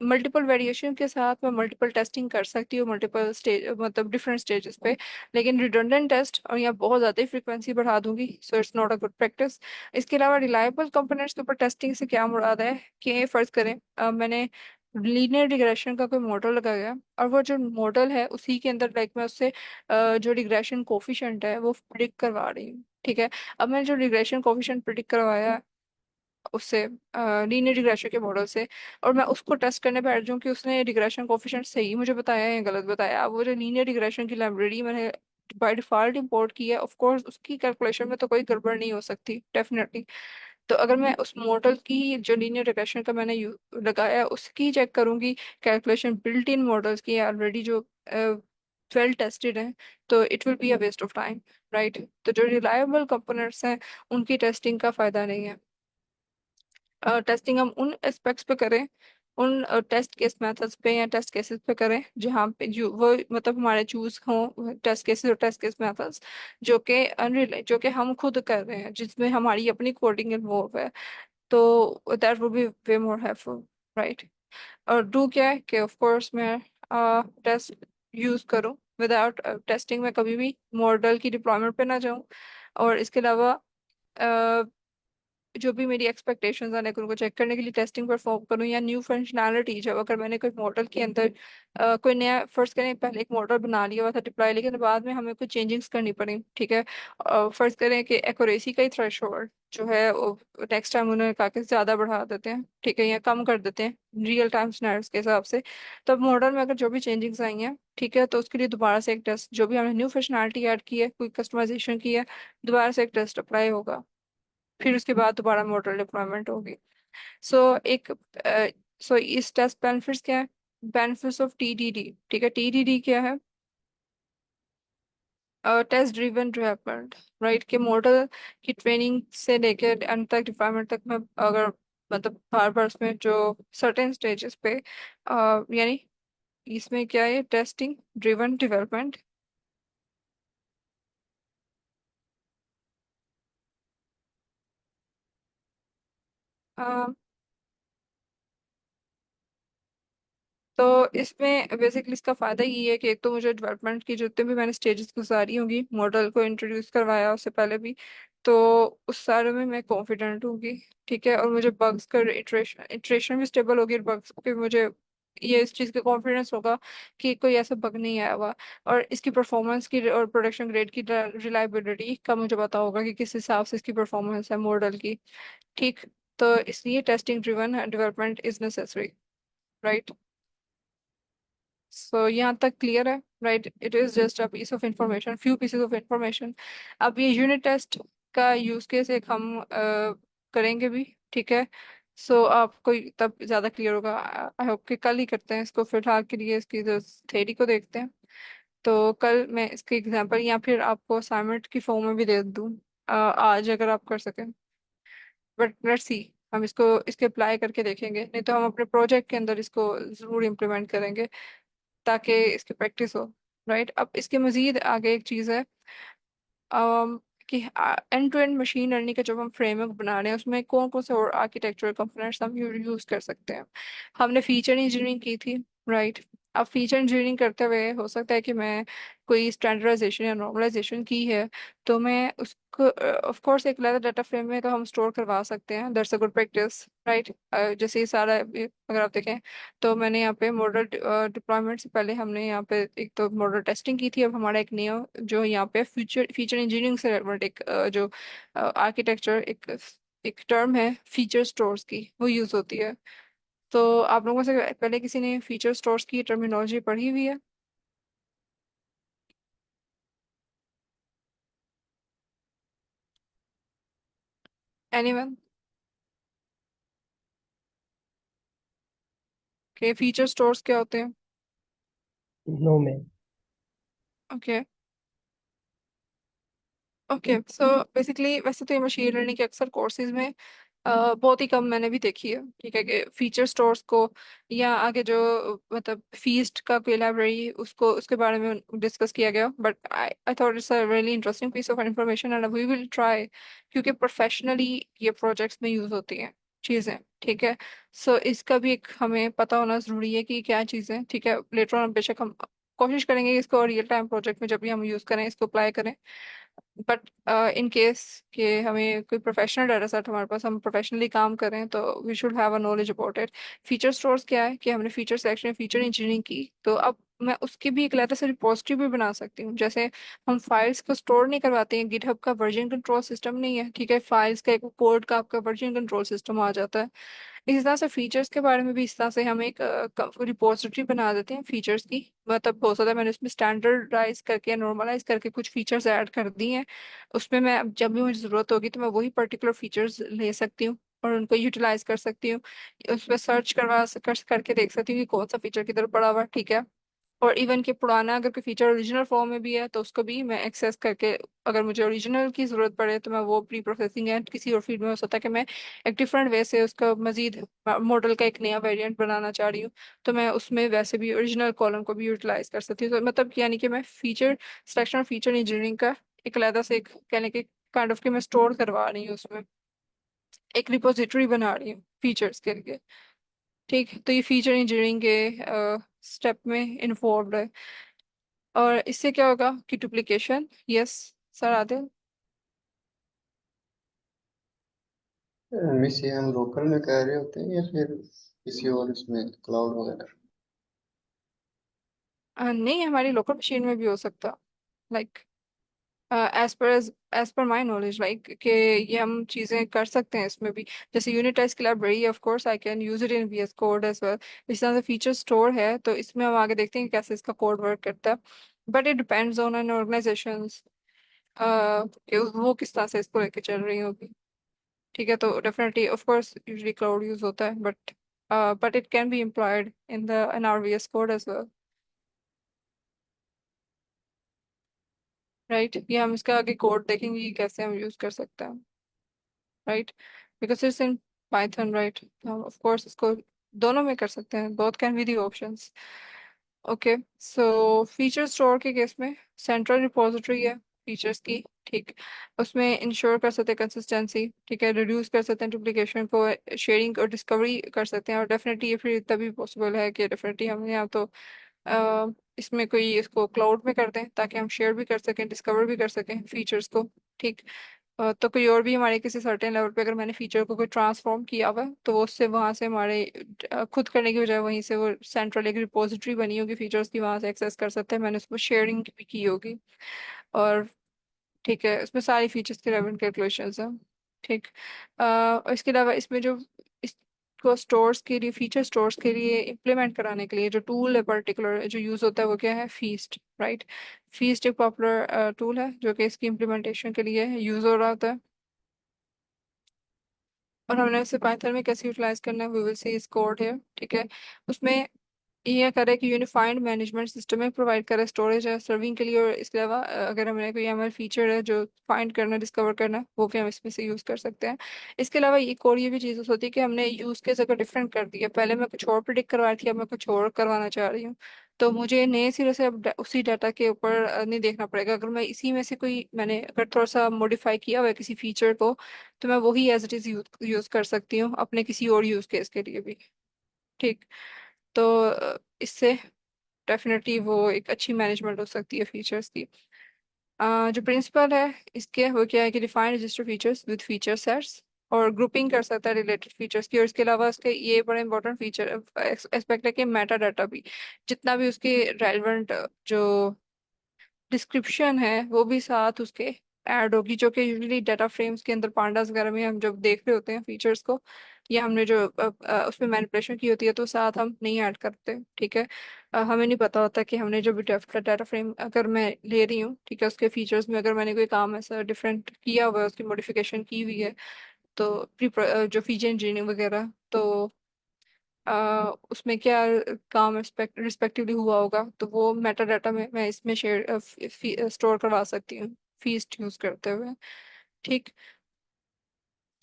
मल्टीपल वेरिएशन के साथ मैं मल्टीपल टेस्टिंग कर सकती हूँ मल्टीपल स्टेज, मतलब डिफरेंट स्टेजेस पे। लेकिन रिडंडेंट टेस्ट और यहाँ बहुत ज्यादा ही फ्रीक्वेंसी बढ़ा दूंगी, so it's not a good practice. इसके अलावा रिलायबल कंपोनेंट्स के ऊपर टेस्टिंग से क्या मुराद है कि फर्ज करें मैंने लीनियर रिग्रेशन का कोई मॉडल लगाया, और वो जो मॉडल है उसी के अंदर लाइक मैं उससे जो रिग्रेशन कोफिशिएंट है वो प्रिडिक्ट करवा रही हूँ। ठीक है, अब मैंने जो रिग्रेशन कोफिशिएंट प्रिडिक्ट करवाया उससे लीनियर रिग्रेशन के मॉडल से, और मैं उसको टेस्ट करने बैठ जाऊँ कि उसने रिग्रेशन कोफिशिएंट सही मुझे बताया या गलत बताया। अब वो जो लीनियर रिग्रेशन की लाइब्रेरी मैंने बाय डिफॉल्ट इंपोर्ट की है, ऑफ कोर्स उसकी कैलकुलेशन में तो कोई गड़बड़ नहीं हो सकती डेफिनेटली। तो अगर मैं उस मॉडल की जो लीनियर रिग्रेशन का मैंने लगाया है उसकी चेक करूंगी कैलकुलेशन बिल्ट इन मॉडल्स की ऑलरेडी जो वेल टेस्टेड है, तो it will be a waste of time, right. तो जो रिलायबल कंपोनेंट्स हैं उनकी टेस्टिंग का फायदा नहीं है। टेस्टिंग हम उन एस्पेक्ट्स पे करें, उन टेस्ट केस मेथड्स पे या टेस्ट केसेस पे करें जहाँ पे जो वो मतलब हमारे चूज हों टेस्ट केसेस और टेस्ट केस मेथड्स जो कि अनरिले जो कि हम खुद कर रहे हैं, जिसमें हमारी अपनी कोडिंग इन्वॉल्व है, तो that would be way more helpful, right. और डू क्या है कि ऑफ कोर्स मैं टेस्ट यूज करूं, विदाउट टेस्टिंग में कभी भी मॉडल की डिप्लॉयमेंट पे ना जाऊं। और इसके अलावा जो भी मेरी एक्सपेक्टेशंस हैं उनको चेक करने के लिए टेस्टिंग परफॉर्म करूँ, या न्यू फंक्शनैलिटी जब अगर मैंने कोई मॉडल के अंदर कोई नया फर्स्ट करें पहले एक मॉडल बना लिया हुआ था डिप्लॉय, लेकिन बाद में हमें कुछ चेंजेस करनी पड़ी। ठीक है, फर्स्ट करें कि एक्यूरेसी का ही थ्रेशोल्ड जो है वो नेक्स्ट टाइम उन्होंने काफी ज्यादा बढ़ा देते हैं, ठीक है, या कम कर देते हैं रियल टाइम सिनेरियोस के हिसाब से। तब मॉडल में अगर जो भी चेंजेस आई हैं, ठीक है, तो उसके लिए दोबारा से एक टेस्ट, जो भी हमने न्यू फंक्शनैलिटी ऐड की है, कोई कस्टमाइजेशन की है, दोबारा से एक टेस्ट अप्लाई होगा, फिर उसके बाद दोबारा मॉडल डिप्लॉयमेंट होगी। सो एक सो इस टेस्ट बेनिफिट्स क्या है, बेनिफिट्स ऑफ टीडीडी। ठीक है, टीडीडी क्या है, टेस्ट ड्रिवन डेवलपमेंट, राइट, के मॉडल की ट्रेनिंग से लेकर एंड तक डिप्लॉयमेंट तक में अगर मतलब बार बार उसमें जो सर्टेन स्टेजेस पे यानी इसमें क्या है टेस्टिंग ड्रिवन डेवलपमेंट। तो इसमें बेसिकली इसका फायदा ये है कि एक तो मुझे डेवलपमेंट की जितने भी मैंने स्टेजेस गुजारी होंगी मॉडल को इंट्रोड्यूस करवाया उससे पहले भी, तो उस सारे में मैं कॉन्फिडेंट होंगी। ठीक है, और मुझे बग्स का इटरेशन इटरेशन भी स्टेबल होगी, बग्स पे मुझे ये इस चीज़ का कॉन्फिडेंस होगा कि कोई ऐसा बग नहीं आया हुआ, और इसकी परफॉर्मेंस की और प्रोडक्शन ग्रेड की रिलायबिलिटी का मुझे पता होगा कि किस हिसाब से इसकी परफॉर्मेंस है मॉडल की। ठीक। तो इसलिए testing driven development is necessary, right. So यहाँ तक क्लियर है, right. It is just a piece of information, few pieces of information. अब ये यूनिट टेस्ट का यूज केस एक हम करेंगे भी, ठीक है। सो आपको तब ज्यादा क्लियर होगा। आई होप कि कल ही करते हैं इसको, फिलहाल के लिए इसकी जो थ्योरी को देखते हैं। तो कल मैं इसके एग्जांपल या फिर आपको असाइनमेंट की फॉर्म में भी दे दूँ आज, अगर आप कर सकें। बट लेट्स सी, हम इसको इसके अप्लाई करके देखेंगे, नहीं तो हम अपने प्रोजेक्ट के अंदर इसको जरूर इम्प्लीमेंट करेंगे ताकि इसकी प्रैक्टिस हो, राइट। अब इसके मजीद आगे एक चीज़ है, अम, कि end to end machine learning का जब हम फ्रेमवर्क बना रहे हैं उसमें कौन कौन से और आर्किटेक्चरल कंपोनेंट्स हम यूज कर सकते हैं। हमने फीचर इंजीनियरिंग की थी, राइट। अब फीचर इंजीनियरिंग करते हुए हो सकता है कि मैं कोई स्टैंडर्डाइजेशन या नॉर्मलाइजेशन की है, तो मैं उसको ऑफ कोर्स एक लेदर डाटा फ्रेम में तो हम स्टोर करवा सकते हैं, that's a good practice, right. जैसे ये सारा अगर आप देखें तो मैंने यहाँ पे मॉडल डिप्लॉयमेंट से पहले हमने यहाँ पे एक तो मॉडल टेस्टिंग की थी। अब हमारा एक नया जो यहाँ पे फीचर फीचर इंजीनियरिंग से relevant एक जो आर्किटेक्चर एक एक टर्म है फीचर स्टोर्स की, वो यूज होती है। तो आप लोगों से पहले किसी ने फीचर स्टोर्स की टर्मिनोलॉजी पढ़ी हुई है? एनीवन? के फीचर स्टोर्स क्या होते हैं? नो में। ओके। ओके, सो बेसिकली वैसे तो ये मशीन लर्निंग के अक्सर कोर्सेज में बहुत ही कम मैंने भी देखी है, ठीक है, कि फीचर स्टोर्स को या आगे जो मतलब फीस्ट का कोई लाइब्रेरी उसको उसके बारे में डिस्कस किया गया। But I I thought it's a really interesting piece of information and we will try, क्योंकि प्रोफेशनली ये प्रोजेक्ट्स में यूज होती हैं चीज़ें, ठीक है। सो इसका भी एक हमें पता होना जरूरी है कि क्या चीज़ें, ठीक है। लेटर ऑन बेशक हम कोशिश करेंगे कि इसको रियल टाइम प्रोजेक्ट में जब भी हम यूज़ करें इसको अप्लाई करें। बट इन केस कि हमें कोई प्रोफेशनल डाटा सेट हमारे पास, हम प्रोफेशनली काम करें, तो we should have a knowledge about it. Feature stores क्या है कि हमने फीचर सेक्शन फीचर इंजीनियरिंग की, तो अब मैं उसकी भी एक अलग से रिपोजिटरी भी बना सकती हूँ। जैसे हम फाइल्स को स्टोर नहीं करवाते हैं, गिटहब का वर्जन कंट्रोल सिस्टम नहीं है, ठीक है, फाइल्स का एक कोड का आपका वर्जन कंट्रोल सिस्टम आ जाता है। इस तरह से फीचर्स के बारे में भी इस तरह से हम एक रिपोजिटरी बना देते हैं फीचर्स की। मतलब हो सकता है मैंने उसमें स्टैंडर्डाइज करके नॉर्मलाइज करके कुछ फीचर्स ऐड कर दिए हैं, उसमें मैं अब जब भी मुझे ज़रूरत होगी तो मैं वही पर्टिकुलर फीचर्स ले सकती हूँ और उनको यूटिलाइज कर सकती हूँ। उस पर सर्च करके देख सकती हूँ कि कौन सा फीचर किधर पड़ा हुआ है, ठीक है। और इवन कि पुराना अगर कोई फीचर ओरिजिनल फॉर्म में भी है तो उसको भी मैं एक्सेस करके, अगर मुझे ओरिजिनल की ज़रूरत पड़े तो मैं वो प्री प्रोसेसिंग है किसी और फील्ड में, हो सकता है कि मैं एक डिफरेंट वे से उसका मजीद मॉडल का एक नया वेरिएंट बनाना चाह रही हूँ, तो मैं उसमें वैसे भी ओरिजिनल कॉलम को भी यूटिलाइज कर सकती हूँ। तो मतलब यानी कि मैं फीचर सिलेक्शन और फीचर इंजीनियरिंग का एक अलग से एक कहने के काइंड ऑफ कि मैं स्टोर करवा रही हूँ उसमें, एक रिपोजिटरी बना रही हूँ फीचर्स के लिए। ठीक, तो ये फीचर इंजीनियरिंग के स्टेप में इन्वॉल्व है। और इससे क्या होगा कि duplication, yes sir Adil. Miss ये हम लोकल में कह रहे होते हैं या फिर किसी और इसमें क्लाउड वगैरह? नहीं, हमारी लोकल मशीन में भी हो सकता, like as per my knowledge, like कि ये हम चीज़ें कर सकते हैं इसमें भी। जैसे यूनिट टेस्ट की library, of course I can use it in VS code as well. इस तरह से फीचर स्टोर है तो इसमें हम आगे देखते हैं कि कैसे इसका कोड वर्क करता है। But it depends on an organization कि वो किस तरह से इसको लेके चल रही होगी, ठीक है। तो definitely of course usually cloud use होता है, but it can be employed in our VS code as well, right. ये हम इसका आगे कोड देखेंगे कि कैसे हम यूज कर सकते हैं, right, because it's in Python, right. हम ऑफ कोर्स इसको दोनों में कर सकते हैं, both can be the options. Okay, so feature store के केस में सेंट्रल रिपोजिटरी है फीचर्स की, ठीक। उसमें इंश्योर कर सकते हैं कंसिस्टेंसी, ठीक है, रिड्यूस कर सकते हैं डुप्लीकेशन को, शेयरिंग और डिस्कवरी कर सकते हैं। और डेफिनेटली ये फिर तभी पॉसिबल है कि डेफिनेटली हम यहाँ तो इसमें कोई इसको क्लाउड में कर दें ताकि हम शेयर भी कर सकें डिस्कवर भी कर सकें फीचर्स को, ठीक। तो कोई और भी हमारे किसी सर्टेन लेवल पे अगर मैंने फीचर को कोई ट्रांसफॉर्म किया हुआ है तो वो उससे वहां से हमारे खुद करने की बजाय वहीं से वो सेंट्रल एक रिपोजिटरी बनी होगी फीचर्स की, वहां से एक्सेस कर सकते हैं। मैंने उसको शेयरिंग भी की होगी। और ठीक है, उसमें सारी फीचर्स के रेलेवेंट कैलकुलेशंस हैं। ठीक। और इसके अलावा इसमें जो इसको स्टोर्स के लिए, फीचर स्टोर्स के लिए इम्प्लीमेंट कराने के लिए जो टूल है पर्टिकुलर जो यूज होता है वो क्या है, फीस्ट, राइट। फीस्ट एक पॉपुलर टूल है जो कि इसकी इम्प्लीमेंटेशन के लिए यूज हो रहा होता है। और हमने उसे पाइथन में कैसे यूटिलाइज करना है, वी विल सी इस कोड है। ठीक है। उसमें ये करे कि यूनिफाइड मैनेजमेंट सिस्टम में प्रोवाइड करे स्टोरेज है सर्विंग के लिए। और इसके अलावा अगर हमें कोई एमएल फीचर है जो फाइंड करना, डिस्कवर करना, वो भी हम इसमें से यूज कर सकते हैं। इसके अलावा एक और ये भी चीज़ होती है कि हमने यूज केस अगर डिफरेंट कर दिया, पहले मैं कुछ और प्रिडिक्ट करवा रही थी, अब मैं कुछ और करवाना चाह रही हूँ, तो मुझे नए सिरे से अब उसी डाटा के ऊपर नहीं देखना पड़ेगा। अगर मैं इसी में से कोई, मैंने अगर थोड़ा सा मॉडिफाई किया हुआ है किसी फीचर को, तो मैं वही एज इट इज यूज कर सकती हूँ अपने किसी और यूज केस के लिए भी। ठीक। तो इससे डेफिनेटली वो एक अच्छी मैनेजमेंट हो सकती है फीचर्स की। जो प्रिंसिपल है इसके, वो क्या है कि define register features with feature sets, और ग्रुपिंग कर सकता है रिलेटेड फीचर्स की। और इसके अलावा उसके ये बड़ा इंपॉर्टेंट फीचर एस्पेक्ट है कि मेटा डाटा भी, जितना भी उसके रेलेवेंट जो डिस्क्रिप्शन है वो भी साथ उसके ऐड होगी, जो कि यूजुअली डाटा फ्रेम्स के अंदर पांडास वगैरह में हम जब देख रहे होते हैं फीचर्स को, या हमने जो उसमें मैनिपुलेशन की होती है तो साथ हम नहीं ऐड करते। ठीक है। हमें नहीं पता होता कि हमने जो भी डाटा फ्रेम अगर मैं ले रही हूँ, ठीक है, उसके फीचर्स में अगर मैंने कोई काम ऐसा डिफरेंट किया हुआ है, उसकी मॉडिफिकेशन की हुई है, तो जो फीचर इंजीनियरिंग वगैरह, तो उसमें क्या काम रिस्पेक्टिवली हुआ होगा, तो वो मेटा डाटा में मैं इसमें शेयर स्टोर करवा सकती हूँ फीस्ट यूज करते हुए। ठीक।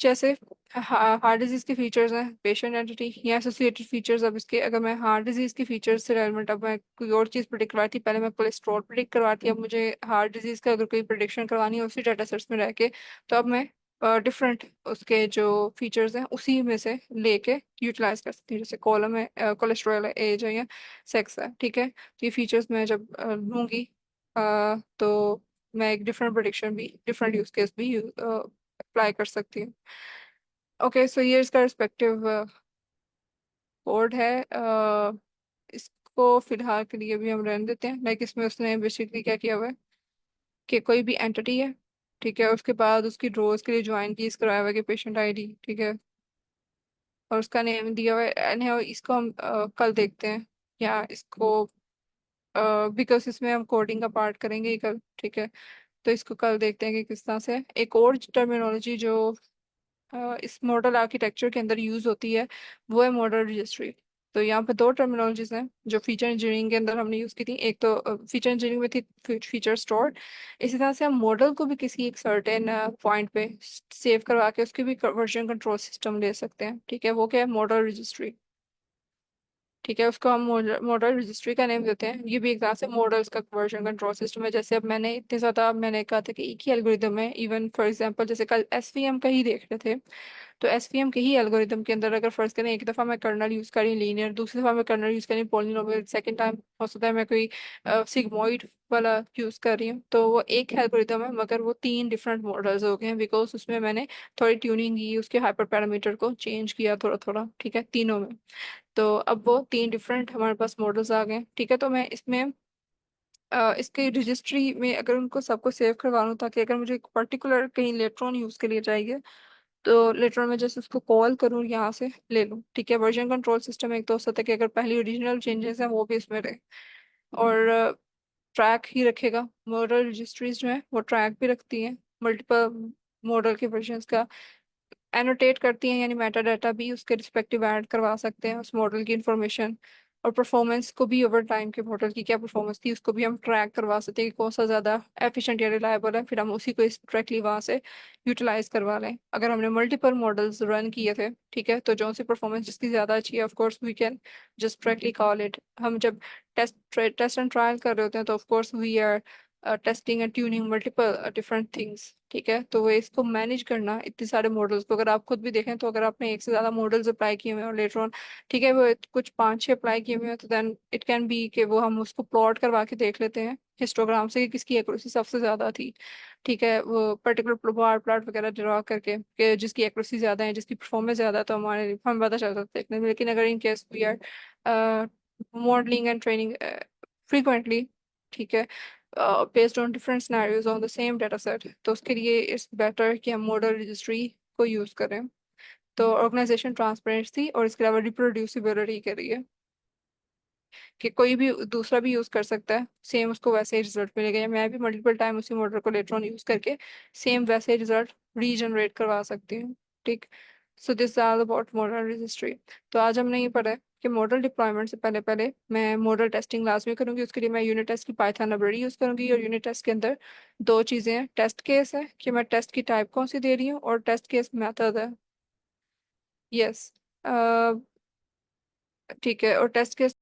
जैसे हार्ट डिजीज के फीचर्स हैं, पेशेंट एंटिटी या एसोसिएटेड फीचर्स। अब इसके अगर मैं हार्ट डिजीज के फीचर्स से रेलेवेंट, अब मैं कोई और चीज़ प्रिडिक्ट करवाती, पहले मैं कोलेस्ट्रॉल प्रिडिक्ट करवाती, अब मुझे हार्ट डिजीज का अगर कोई प्रिडिक्शन करवानी है उसी डाटा सेट्स में रह के, तो अब मैं डिफरेंट उसके जो फीचर्स हैं उसी में से लेके यूटिलाइज कर सकती हूँ। जैसे कॉलम है कोलेस्ट्रॉल है, एज है या सेक्स है, ठीक है, तो ये फीचर्स मैं जब लूंगी तो मैं एक डिफरेंट प्रिडिक्शन भी, डिफरेंट यूज केस भी अप्लाई कर सकती हूँ। ओके, सो ये इसका रिस्पेक्टिव कोड है। इसको फिलहाल के लिए भी हम रहने देते हैं। लाइक इसमें उसने बेसिकली क्या किया हुआ है कि कोई भी एंटिटी है, ठीक है, उसके बाद उसकी रोज के लिए ज्वाइन कीज कराया हुआ है कि पेशेंट आईडी, ठीक है, और उसका नेम दिया हुआ है anyhow, इसको हम कल देखते हैं, या इसको बिकॉज इसमें हम कोडिंग का पार्ट करेंगे ही कल, ठीक है, तो इसको कल देखते हैं कि किस तरह से। एक और टर्मिनोलॉजी जो इस मॉडल आर्किटेक्चर के अंदर यूज होती है वो है मॉडल रजिस्ट्री। तो यहाँ पे दो टर्मिनोलॉजीज हैं जो फीचर इंजीनियरिंग के अंदर हमने यूज की थी। एक तो फीचर इंजीनियरिंग में थी फीचर स्टोर। इसी तरह से हम मॉडल को भी किसी एक सर्टेन पॉइंट पे सेव करवा के उसकी भी वर्जन कंट्रोल सिस्टम ले सकते हैं। ठीक है, वो क्या है, मॉडल रजिस्ट्री। ठीक है, उसको हम मॉडल रजिस्ट्री का नेम देते हैं। ये भी एक तरह से मॉडल्स का वर्जन कंट्रोल सिस्टम है। जैसे अब मैंने इतने ज्यादा मैंने कहा था कि एक ही एल्गोरिदम है, इवन फॉर एग्जांपल जैसे कल एसवीएम का ही देख रहे थे, तो एसवीएम के ही एल्गोरिदम के अंदर अगर फर्ज करें एक दफा मैं कर्नल यूज करी लीनियर, दूसरी दफा मैं कर्नल यूज करी पॉलिनोमियल, सेकंड टाइम हो सकता है मैं कोई सिग्मोइड वाला यूज कर रही हूँ, तो वो एक एल्गोरिदम है मगर वो तीन डिफरेंट मॉडल्स हो गए हैं, बिकॉज उसमें मैंने थोड़ी ट्यूनिंग की, उसके हाइपर पैरामीटर को चेंज किया थोड़ा थोड़ा, ठीक है, तीनों में। तो अब वो तीन डिफरेंट हमारे पास मॉडल्स आ गए। ठीक है, तो मैं इसमें इसके रजिस्ट्री में अगर उनको सबको सेव करवा लूँ, ताकि अगर मुझे एक पर्टिकुलर कहीं लेटर यूज के लिए चाहिए तो लेटर में जैसे उसको कॉल करूँ यहाँ से ले लूँ। ठीक है, वर्जन कंट्रोल सिस्टम एक तो हो सकता है कि अगर पहली ओरिजिनल चेंजेस हैं वो भी इसमें रहे, और ट्रैक ही रखेगा। मॉडल रजिस्ट्रीज जो है वो ट्रैक भी रखती हैं मल्टीपल मॉडल के वर्जन का, एनोटेट करती हैं, यानी मेटा डाटा भी उसके रिस्पेक्टिव ऐड करवा सकते हैं उस मॉडल की इंफॉर्मेशन। और परफॉर्मेंस को भी, ओवर टाइम के मॉडल की क्या परफॉर्मेंस थी उसको भी हम ट्रैक करवा सकते हैं कि कौन सा ज़्यादा एफिशिएंट या रिलायबल है, फिर हम उसी को डायरेक्टली वहाँ से यूटिलाइज करवा लें। अगर हमने मल्टीपल मॉडल्स रन किए थे, ठीक है, तो जो सी परफॉर्मेंस जिसकी ज़्यादा अच्छी है, of course we can just directly call it. हम जब टेस्ट एंड ट्रायल कर रहे होते हैं तो of course we are testing and tuning multiple different things. ठीक है, तो वो इसको मैनेज करना इतने सारे मॉडल्स को, अगर आप खुद भी देखें तो अगर आपने एक से ज्यादा मॉडल्स अप्लाई किए हुए हैं और लेटर ऑन, ठीक है, वो कुछ पांच छह अप्लाई किए हुए हैं, तो देन इट कैन बी कि वो हम उसको प्लॉट करवा के देख लेते हैं हिस्टोग्राम से कि किसकी एक्यूरेसी सबसे ज़्यादा थी। ठीक है, वो पर्टिकुलर बार प्लॉट वगैरह ड्रा करके कि जिसकी एक्यूरेसी ज़्यादा है, जिसकी परफॉर्मेंस ज़्यादा है, तो हमें पता चल सकता है देखने में। लेकिन अगर in case we are modelling and training frequently, ठीक है, based on different scenarios on the same data set, तो उसके लिए इट्स बेटर कि हम मॉडल रजिस्ट्री को यूज़ करें। तो ऑर्गेनाइजेशन ट्रांसपेरेंसी और इसके अलावा रिप्रोड्यूसिबिलिटी के लिए कि कोई भी दूसरा भी यूज कर सकता है, सेम उसको वैसे ही रिजल्ट मिलेगा, या मैं भी मल्टीपल टाइम उसी मॉडल को लेटर ऑन यूज करके सेम वैसे रिजल्ट रीजनरेट करवा सकती हूँ। ठीक। So this are about model registry. तो आज हमने ये पढ़ा है कि मॉडल डिप्लॉयमेंट से पहले पहले मैं मॉडल टेस्टिंग लाजमी करूंगी। उसके लिए मैं यूनिट टेस्ट की पाइथन लाइब्रेरी यूज करूंगी, और यूनिट टेस्ट के अंदर दो चीजें हैं। टेस्ट केस है कि मैं टेस्ट की टाइप कौन सी दे रही हूँ, और टेस्ट केस मेथड है। यस। ठीक है, और टेस्ट केस